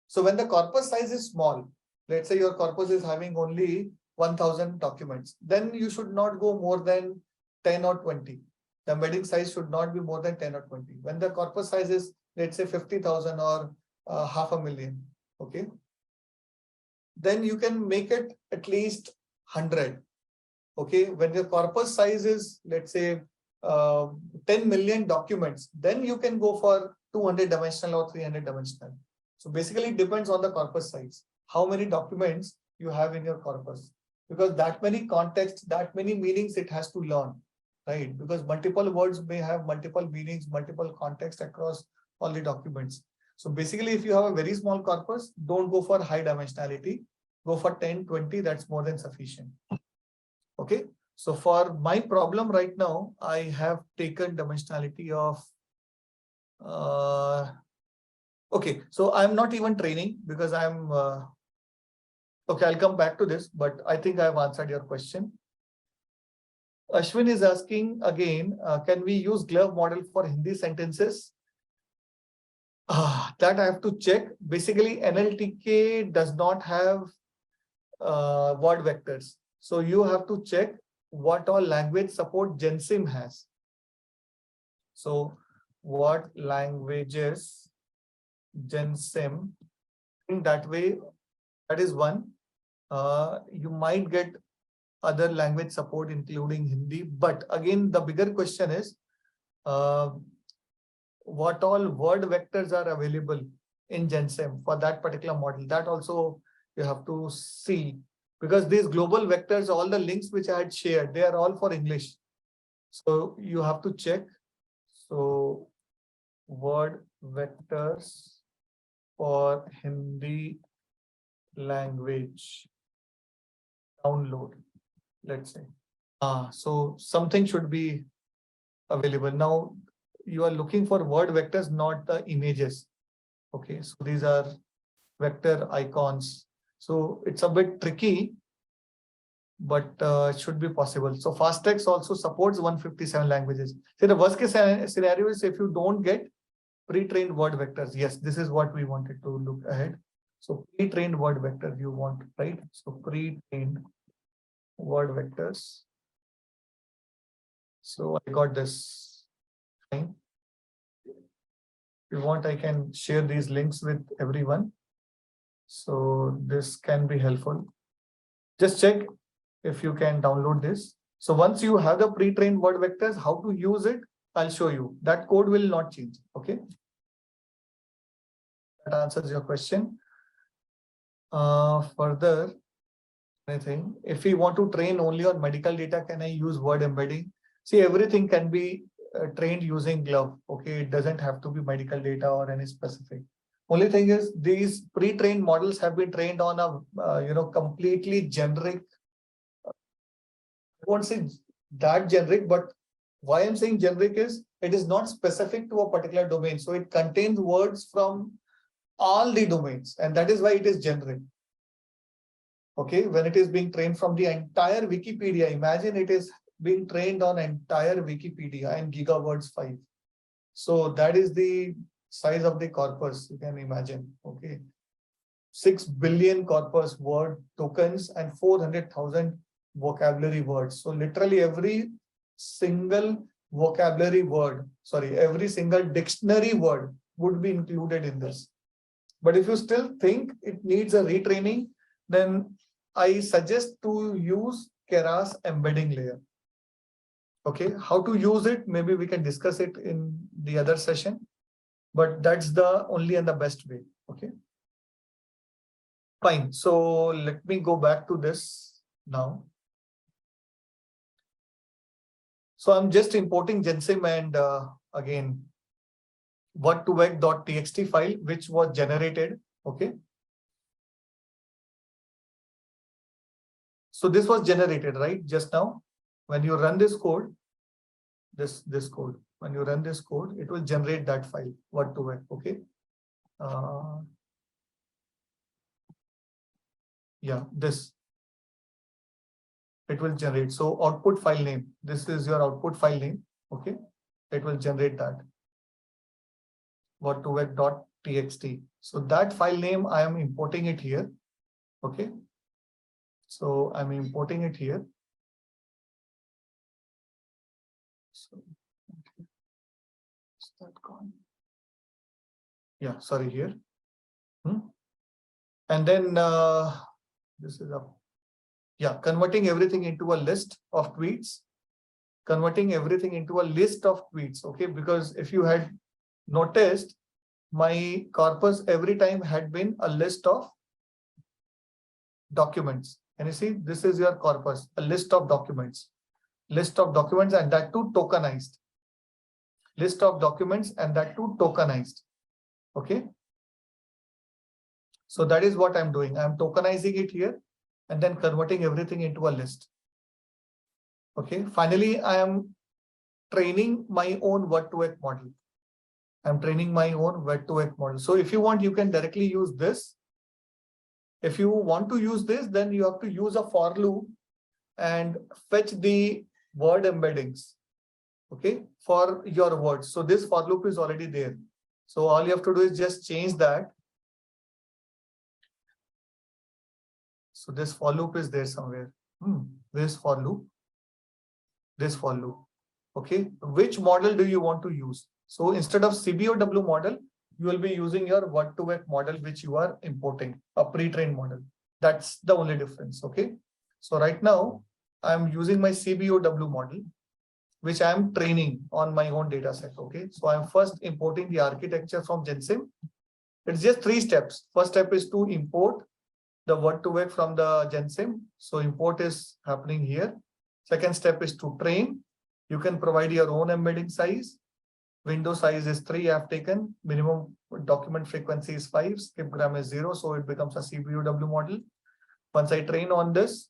So when the corpus size is small, let's say your corpus is having only 1000 documents, then you should not go more than 10 or 20. The embedding size should not be more than 10 or 20. When the corpus size is, let's say 50,000 or 500,000, okay, then you can make it at least 100. Okay, when your corpus size is, let's say 10 million documents, then you can go for 200 dimensional or 300 dimensional. So basically it depends on the corpus size, how many documents you have in your corpus, because that many contexts, that many meanings it has to learn, right? Because multiple words may have multiple meanings, multiple contexts across all the documents. So basically, if you have a very small corpus, don't go for high dimensionality, go for 10, 20, that's more than sufficient. Okay. So for my problem right now, I have taken dimensionality of, okay, so I'm not even training because I'm, okay, I'll come back to this, but I think I've answered your question. Ashwin is asking again, can we use glove model for Hindi sentences? That I have to check. Basically, NLTK does not have word vectors. So you have to check what all language support GenSim has. So what languages GenSim, in that way, that is one. You might get other language support, including Hindi. But again, the bigger question is, what all word vectors are available in GenSim for that particular model? That also you have to see, because these global vectors, all the links which I had shared, they are all for English. So you have to check. So word vectors for Hindi language download, let's say. So something should be available. Now you are looking for word vectors, not the images. Okay, so these are vector icons. So it's a bit tricky, but it should be possible. So FastText also supports 157 languages. So the worst case scenario is if you don't get pre-trained word vectors. Yes, this is what we wanted to look ahead. So pre-trained word vector you want, right? So pre-trained word vectors. So I got this. Fine. If you want, I can share these links with everyone. So this can be helpful. Just check if you can download this. So once you have the pre-trained word vectors, how to use it, I'll show you. That code will not change. Okay. That answers your question. Further, anything, if we want to train only on medical data, can I use word embedding? See, everything can be trained using glove. Okay, it doesn't have to be medical data or any specific. Only thing is these pre-trained models have been trained on a completely generic. I won't say that generic, but why I'm saying generic is it is not specific to a particular domain. So it contains words from all the domains, and that is why it is generic. Okay, when it is being trained from the entire Wikipedia, imagine it is being trained on entire Wikipedia and gigawords 5. So that is the size of the corpus, you can imagine. Okay, 6 billion corpus word tokens and 400,000 vocabulary words. So literally every single vocabulary word, every single dictionary word would be included in this. But if you still think it needs a retraining, then I suggest to use Keras embedding layer. Okay, how to use it, maybe we can discuss it in the other session, but that's the only and the best way. Okay, fine. So let me go back to this now. So I'm just importing GenSim and again, word2vec.txt file, which was generated. Okay. So this was generated, right? Just now, when you run this code, this code, when you run this code, it will generate that file, word2vec. Okay. Yeah, this. It will generate. So output file name. This is your output file name. Okay. It will generate that. word2vec.txt. So that file name, I am importing it here. Okay. So I'm importing it here. So, okay. Is that gone? Yeah, sorry, here. And then this is converting everything into a list of tweets. Converting everything into a list of tweets. Okay, because if you had noticed my corpus every time had been a list of documents. Can you see? This is your corpus, a list of documents. List of documents, and that too tokenized. List of documents, and that too tokenized. Okay. So that is what I'm doing. I'm tokenizing it here and then converting everything into a list. Okay. Finally, I am training my own word-to-vec model. I'm training my own word-to-vec model. So if you want, you can directly use this. If you want to use this, then you have to use a for loop and fetch the word embeddings, okay, for your words. So this for loop is already there. So all you have to do is just change that. So this for loop is there somewhere. This for loop. This for loop. Okay. Which model do you want to use? So instead of CBOW model, you will be using your word-to-vec model, which you are importing, a pre-trained model. That's the only difference. Okay. So right now, I'm using my CBOW model, which I'm training on my own data set. Okay. So I'm first importing the architecture from GenSim. It's just 3 steps. First step is to import the word-to-vec from the GenSim. So import is happening here. Second step is to train. You can provide your own embedding size. Window size is 3 I've taken. Minimum document frequency is 5. Skip gram is 0. So it becomes a CBOW model. Once I train on this,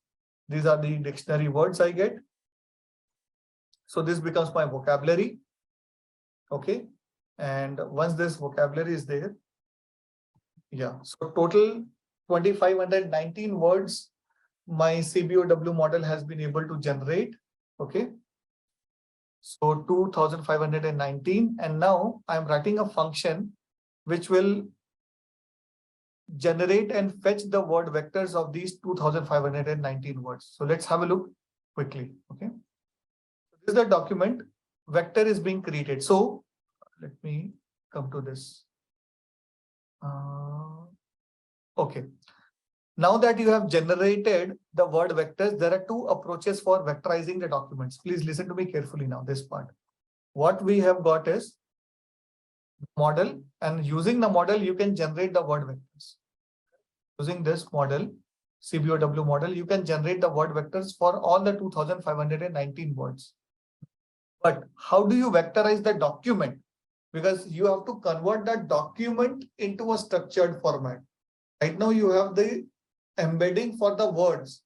these are the dictionary words I get. So this becomes my vocabulary. Okay. And once this vocabulary is there, yeah. So total 2,519 words my CBOW model has been able to generate. Okay. So 2,519, and now I'm writing a function which will generate and fetch the word vectors of these 2,519 words. So let's have a look quickly. Okay. This is the document. Vector is being created. So let me come to this. Okay. Now that you have generated the word vectors, there are 2 approaches for vectorizing the documents. Please listen to me carefully now, this part. What we have got is model, and using the model, you can generate the word vectors. Using this model, CBOW model, you can generate the word vectors for all the 2,519 words. But how do you vectorize the document? Because you have to convert that document into a structured format. Right now, you have the embedding for the words,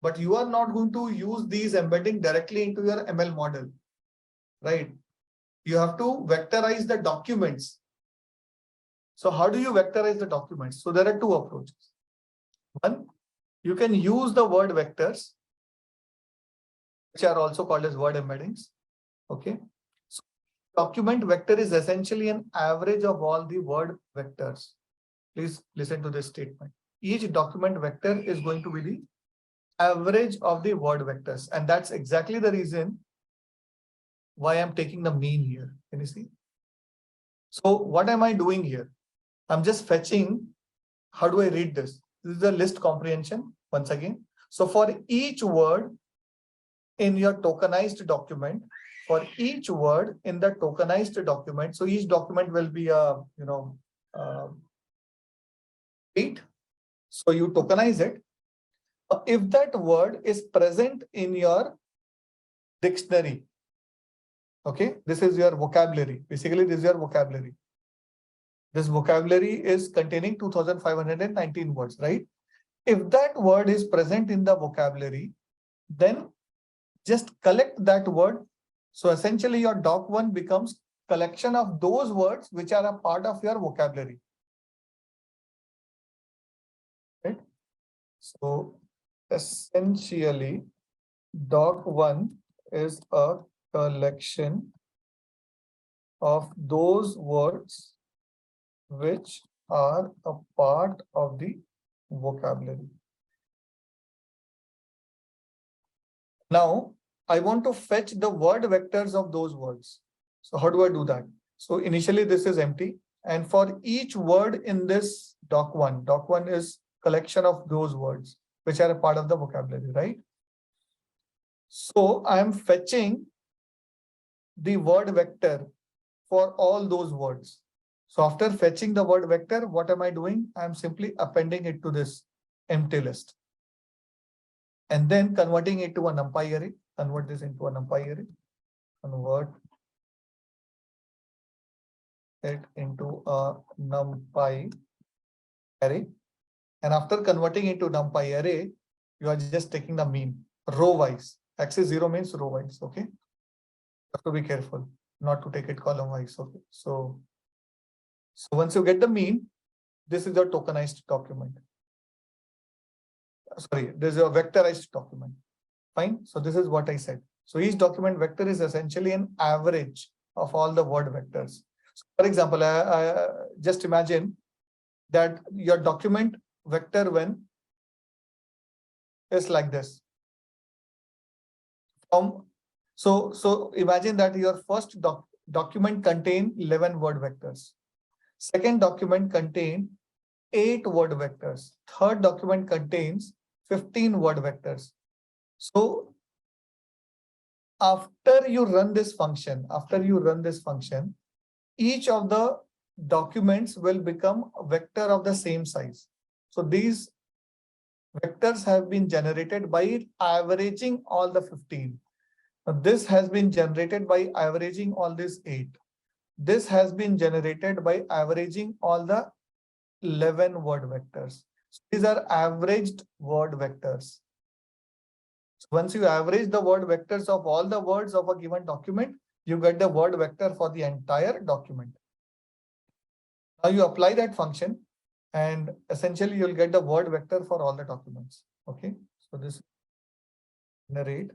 but you are not going to use these embedding directly into your ML model, right? You have to vectorize the documents. So how do you vectorize the documents? So there are 2 approaches. One, you can use the word vectors, which are also called as word embeddings. Okay. So document vector is essentially an average of all the word vectors. Please listen to this statement. Each document vector is going to be the average of the word vectors. And that's exactly the reason why I'm taking the mean here. Can you see? So what am I doing here? I'm just fetching. How do I read this? This is the list comprehension once again. So for each word in your tokenized document, for each word in the tokenized document, so each document will be a, eight. So you tokenize it. If that word is present in your dictionary, okay, this is your vocabulary. Basically, this is your vocabulary. This vocabulary is containing 2,519 words, right? If that word is present in the vocabulary, then just collect that word. So essentially, your doc1 becomes collection of those words which are a part of your vocabulary. Right? So essentially, doc1 is a collection of those words which are a part of the vocabulary. Now, I want to fetch the word vectors of those words. So how do I do that? So initially this is empty. And for each word in this doc1 is collection of those words which are a part of the vocabulary, right? So I'm fetching the word vector for all those words. So after fetching the word vector, what am I doing? I'm simply appending it to this empty list. And then converting it to a NumPy array. Convert this into a NumPy array. Convert it into a NumPy array. And after converting it to NumPy array, you are just taking the mean row wise. Axis 0 means row wise. Okay. You have to be careful not to take it column wise. Okay. So once you get the mean, this is a tokenized document. Sorry, this is a vectorized document. Fine. So this is what I said. So each document vector is essentially an average of all the word vectors. So for example, just imagine that your document vector when is like this. So imagine that your first document contain 11 word vectors. Second document contain 8 word vectors. Third document contains 15 word vectors. So after you run this function, each of the documents will become a vector of the same size. So these vectors have been generated by averaging all the 15. Now this has been generated by averaging all these 8. This has been generated by averaging all the 11 word vectors. So these are averaged word vectors. So once you average the word vectors of all the words of a given document, you get the word vector for the entire document. Now you apply that function and essentially you'll get the word vector for all the documents. Okay. So this generate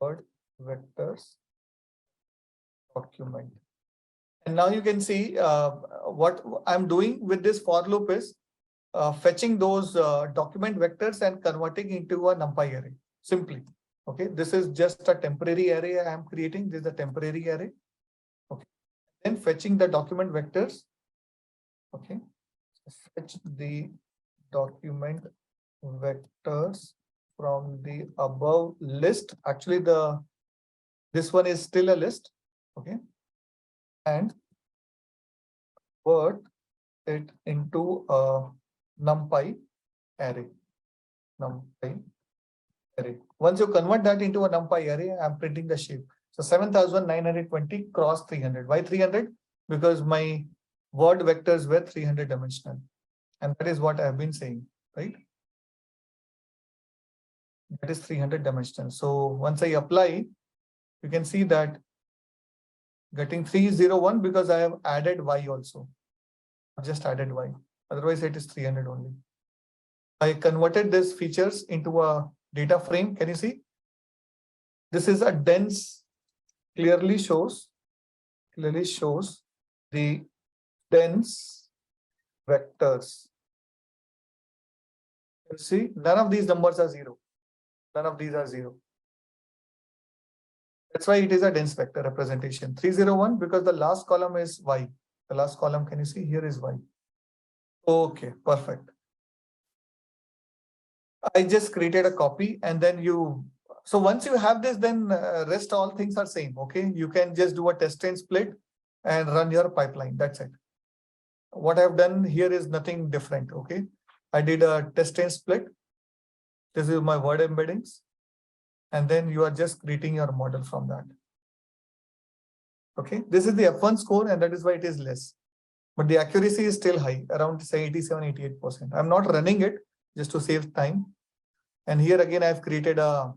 word vectors document. And now you can see what I'm doing with this for loop is fetching those document vectors and converting into a NumPy array simply. Okay, this is just a temporary array I am creating. This is a temporary array. Okay, then fetching the document vectors. Okay, fetch the document vectors from the above list. Actually, this one is still a list. Okay, and convert it into a NumPy array. Once you convert that into a NumPy array, I'm printing the shape. So 7920 cross 300. Why 300? Because my word vectors were 300 dimensional. And that is what I have been saying, right? That is 300 dimensional. So once I apply, you can see that getting 301 because I have added y also. I've just added y. Otherwise, it is 300 only. I converted these features into a data frame. Can you see? This is a dense, clearly shows the dense vectors. You see, none of these numbers are 0. None of these are 0. That's why it is a dense vector representation. 301 because the last column is y. The last column, can you see? Here is y. Okay, perfect. I just created a copy and then so once you have this, then rest all things are same. Okay, you can just do a test and split and run your pipeline. That's it. What I've done here is nothing different. Okay, I did a test and split. This is my word embeddings. And then you are just creating your model from that. Okay, this is the F1 score and that is why it is less. But the accuracy is still high, around say 87-88%. I'm not running it just to save time. And here again, I've created a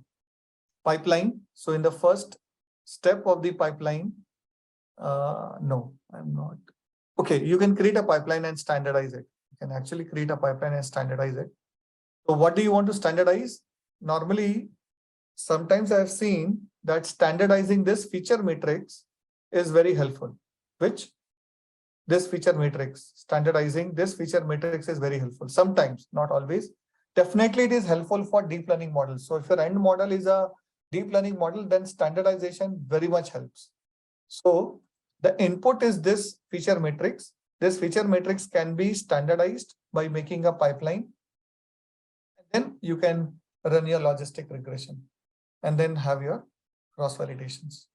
pipeline. So in the first step of the pipeline, no, I'm not. Okay, you can create a pipeline and standardize it. You can actually create a pipeline and standardize it. So what do you want to standardize? Normally, sometimes I've seen that standardizing this feature matrix is very helpful. Which? This feature matrix. Standardizing this feature matrix is very helpful. Sometimes, not always. Definitely it is helpful for deep learning models. So if your end model is a deep learning model, then standardization very much helps. So the input is this feature matrix. This feature matrix can be standardized by making a pipeline. And then you can run your logistic regression and then have your cross validations.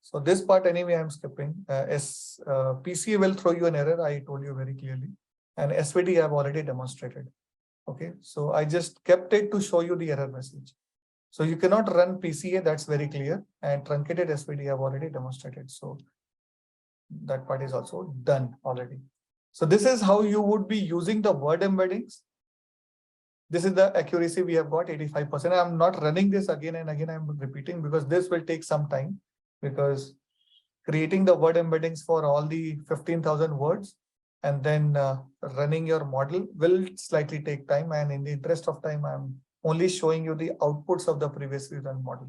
So this part anyway, I'm skipping. PCA will throw you an error. I told you very clearly. And SVD I have already demonstrated. Okay, so I just kept it to show you the error message. So you cannot run PCA, that's very clear. And truncated SVD I have already demonstrated. So that part is also done already. So this is how you would be using the word embeddings. This is the accuracy we have got 85%. I'm not running this again and again. I'm repeating because this will take some time, because creating the word embeddings for all the 15,000 words and then running your model will slightly take time. And in the interest of time, I'm only showing you the outputs of the previously run model.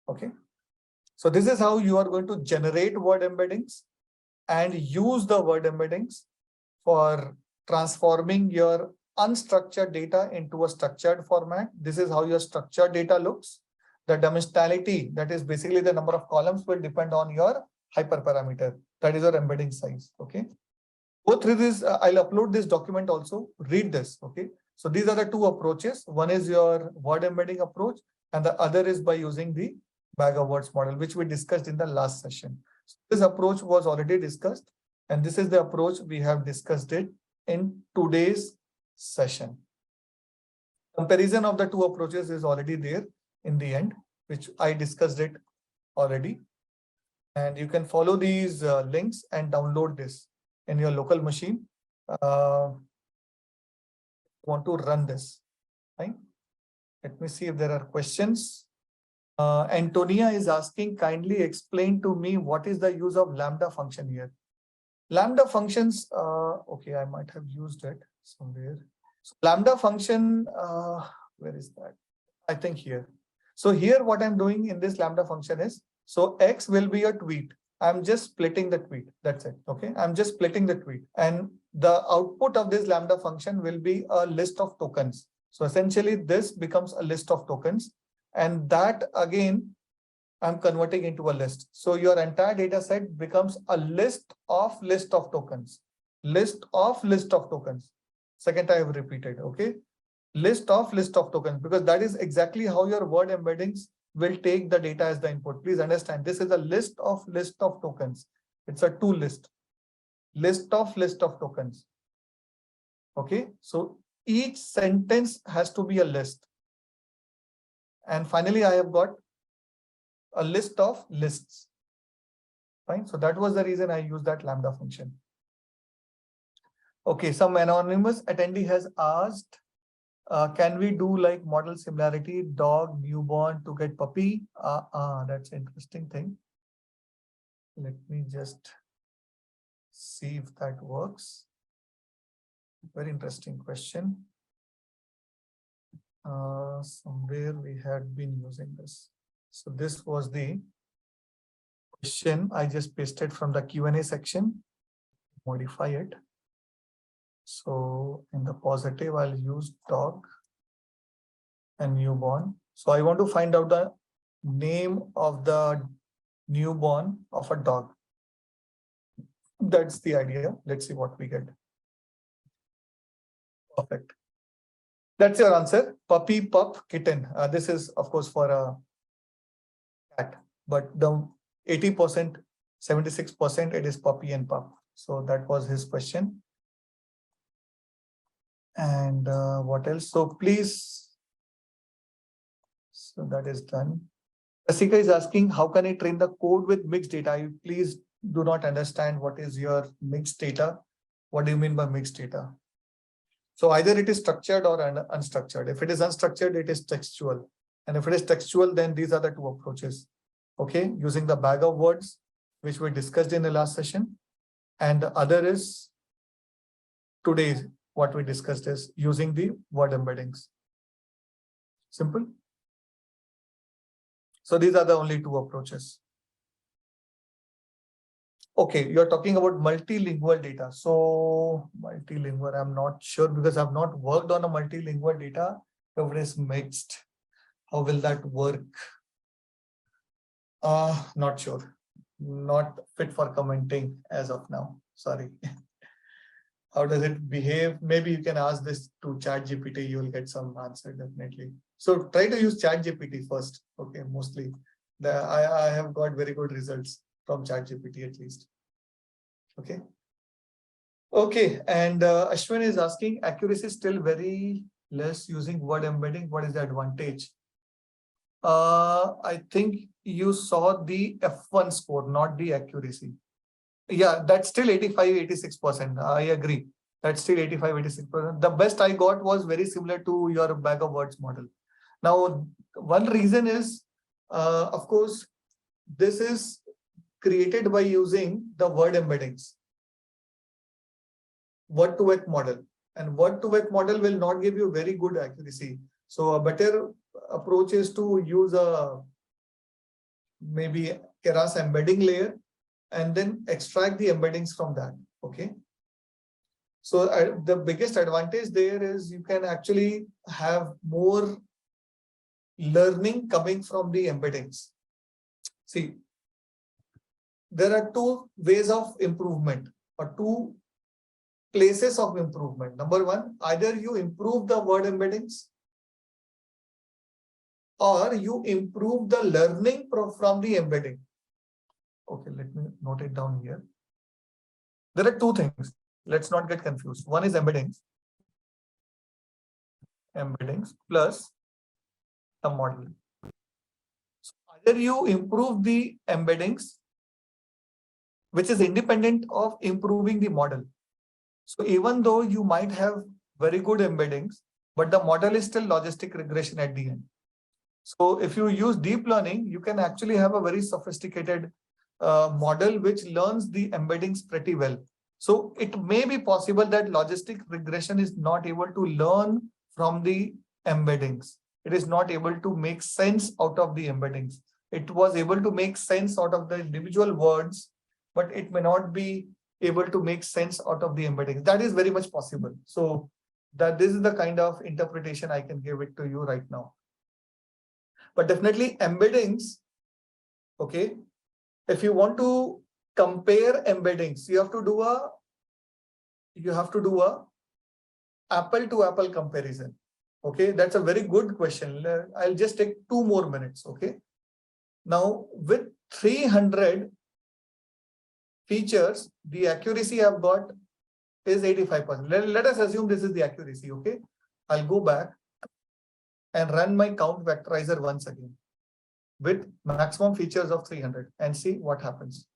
Okay. So this is how you are going to generate word embeddings and use the word embeddings for transforming your unstructured data into a structured format. This is how your structured data looks. The dimensionality, that is basically the number of columns, will depend on your hyperparameter. That is your embedding size. Okay. Go through this. I'll upload this document also. Read this. Okay. So these are the two approaches. One is your word embedding approach, and the other is by using the bag of words model, which we discussed in the last session. So this approach was already discussed, and this is the approach we have discussed it in today's session. Comparison of the two approaches is already there in the end, which I discussed it already. And you can follow these links and download this in your local machine. Want to run this, right? Let me see if there are questions. Antonia is asking, kindly explain to me what is the use of lambda function here. Lambda functions, okay, I might have used it somewhere. So lambda function, where is that? I think here. So here what I'm doing in this lambda function is, so X will be a tweet. I'm just splitting the tweet. That's it. Okay. I'm just splitting the tweet. And the output of this lambda function will be a list of tokens. So essentially this becomes a list of tokens. And that again, I'm converting into a list. So your entire data set becomes a list of tokens. List of tokens. Second I have repeated. Okay. List of tokens, because that is exactly how your word embeddings will take the data as the input. Please understand, this is a list of tokens. It's a to list. List of tokens. Okay. So each sentence has to be a list. And finally, I have got a list of lists. Fine. So that was the reason I used that lambda function. Okay. Some anonymous attendee has asked, can we do like model similarity, dog, newborn to get puppy? That's an interesting thing. Let me just see if that works. Very interesting question. Somewhere we had been using this. So this was the question I just pasted from the Q&A section. Modify it. So in the positive, I'll use dog and newborn. So I want to find out the name of the newborn of a dog. That's the idea. Let's see what we get. Perfect. That's your answer. Puppy, pup, kitten. This is, of course, for a cat, but the 80%, 76%, it is puppy and pup. So that was his question. And what else? So please, so that is done. Asika is asking, how can I train the code with mixed data? You please do not understand what is your mixed data. What do you mean by mixed data? So either it is structured or unstructured. If it is unstructured, it is textual. And if it is textual, then these are the two approaches. Okay, using the bag of words, which we discussed in the last session. And the other is today, what we discussed is using the word embeddings. Simple. So these are the only two approaches. Okay, you're talking about multilingual data. So multilingual, I'm not sure because I've not worked on a multilingual data. If it is mixed, how will that work? Not sure. Not fit for commenting as of now. Sorry. How does it behave? Maybe you can ask this to ChatGPT. You will get some answer definitely. So try to use ChatGPT first. Okay, mostly I have got very good results from ChatGPT at least. Okay. Okay, and Ashwin is asking, accuracy is still very less using word embedding. What is the advantage? I think you saw the F1 score, not the accuracy. Yeah, that's still 85-86%. I agree. That's still 85-86%. The best I got was very similar to your bag of words model. Now, one reason is, of course, this is created by using the word embeddings. Word-to-vec model, and word-to-vec model will not give you very good accuracy. So a better approach is to use a maybe Keras embedding layer and then extract the embeddings from that. Okay. So the biggest advantage there is you can actually have more learning coming from the embeddings. See, there are two ways of improvement or two places of improvement. Number one, either you improve the word embeddings or you improve the learning from the embedding. Okay, let me note it down here. There are two things. Let's not get confused. One is embeddings plus the model. So either you improve the embeddings, which is independent of improving the model. So even though you might have very good embeddings, but the model is still logistic regression at the end. So if you use deep learning, you can actually have a very sophisticated model which learns the embeddings pretty well. So it may be possible that logistic regression is not able to learn from the embeddings. It is not able to make sense out of the embeddings. It was able to make sense out of the individual words, but it may not be able to make sense out of the embeddings. That is very much possible. So that this is the kind of interpretation I can give it to you right now. But definitely embeddings, okay, if you want to compare embeddings, you have to do a apple-to-apple comparison. Okay, that's a very good question. I'll just take 2 more minutes. Okay, now with 300 features, the accuracy I've got is 85%. Let us assume this is the accuracy. Okay, I'll go back and run my count vectorizer once again with maximum features of 300 and see what happens.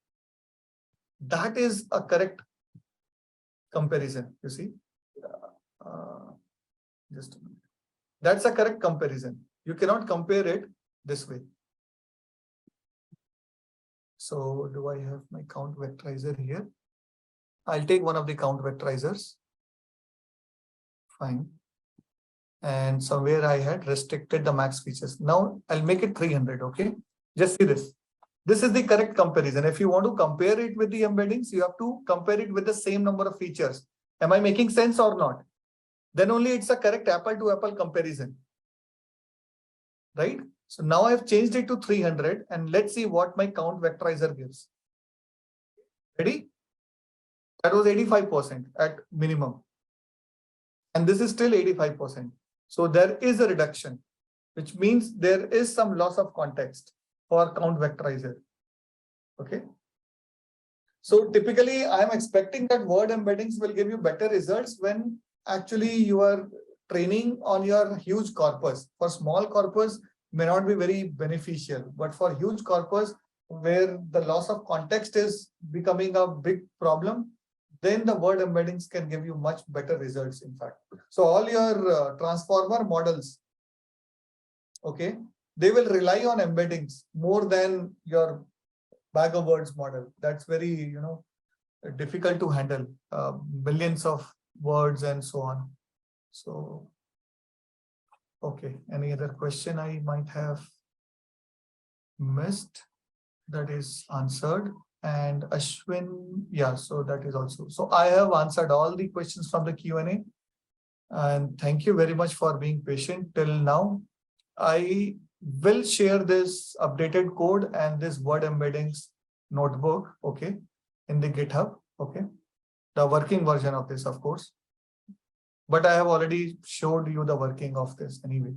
That is a correct comparison. You see, just a minute. That's a correct comparison. You cannot compare it this way. So do I have my count vectorizer here? I'll take one of the count vectorizers. Fine. And somewhere I had restricted the max features. Now I'll make it 300. Okay. Just see this. This is the correct comparison. If you want to compare it with the embeddings, you have to compare it with the same number of features. Am I making sense or not? Then only it's a correct apple-to-apple comparison. Right? So now I've changed it to 300 and let's see what my count vectorizer gives. Ready? That was 85% at minimum. And this is still 85%. So there is a reduction, which means there is some loss of context for count vectorizer. Okay. So typically I am expecting that word embeddings will give you better results when actually you are training on your huge corpus. For small corpus may not be very beneficial, but for huge corpus where the loss of context is becoming a big problem, then the word embeddings can give you much better results, in fact. So all your transformer models, okay, they will rely on embeddings more than your bag of words model. That's very, difficult to handle, millions of words and so on. So, okay, any other question I might have missed? That is answered. And Ashwin, yeah, so that is also. So I have answered all the questions from the Q&A. And thank you very much for being patient till now. I will share this updated code and this word embeddings notebook, okay, in the GitHub, okay, the working version of this, of course. But I have already showed you the working of this anyway.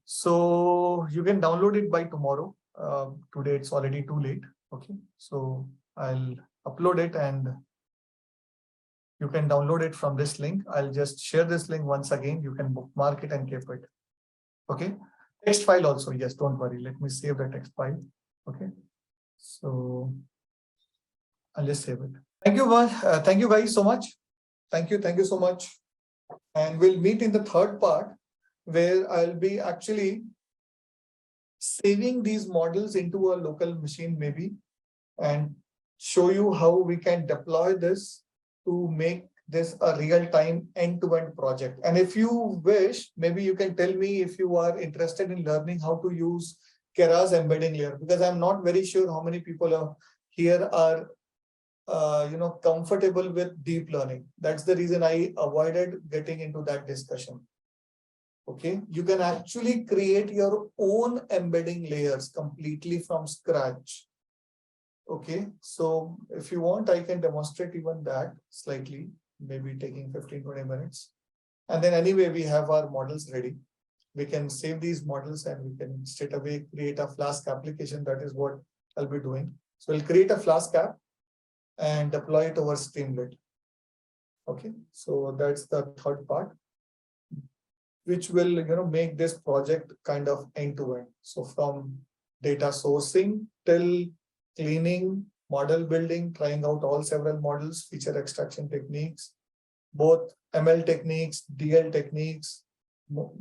so you can download it by tomorrow. Today it's already too late. Okay, so I'll upload it and you can download it from this link. I'll just share this link once again. You can bookmark it and keep it. Okay, text file also. Yes, don't worry. Let me save the text file. Okay, so I'll just save it. Thank you guys so much. Thank you so much. And we'll meet in the third part where I'll be actually saving these models into a local machine maybe and show you how we can deploy this to make this a real-time end-to-end project. And if you wish, maybe you can tell me if you are interested in learning how to use Kera's embedding layer, because I'm not very sure how many people here are comfortable with deep learning. That's the reason I avoided getting into that discussion. Okay, you can actually create your own embedding layers completely from scratch. Okay, so if you want, I can demonstrate even that slightly, maybe taking 15-20 minutes. And then anyway, we have our models ready. We can save these models and we can straight away create a Flask application. That is what I'll be doing. So we'll create a Flask app and deploy it over Streamlit. Okay, so that's the third part, which will make this project kind of end-to-end. So from data sourcing till cleaning, model building, trying out all several models, feature extraction techniques, both ML techniques, DL techniques,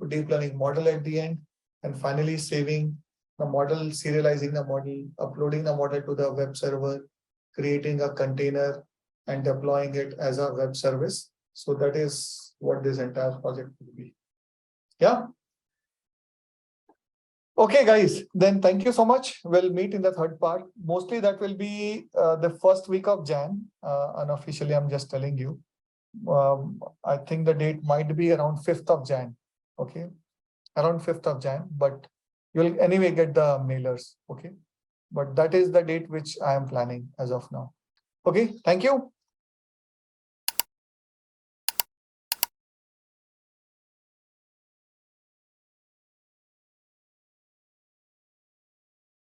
deep learning model at the end, and finally saving the model, serializing the model, uploading the model to the web server, creating a container and deploying it as a web service. So that is what this entire project will be. Yeah. Okay, guys, then thank you so much. We'll meet in the third part. Mostly that will be the first week of Jan. Unofficially, I'm just telling you. I think the date might be around 5th of Jan. Okay, around 5th of Jan, but you'll anyway get the mailers. Okay, but that is the date which I am planning as of now. Okay, thank you.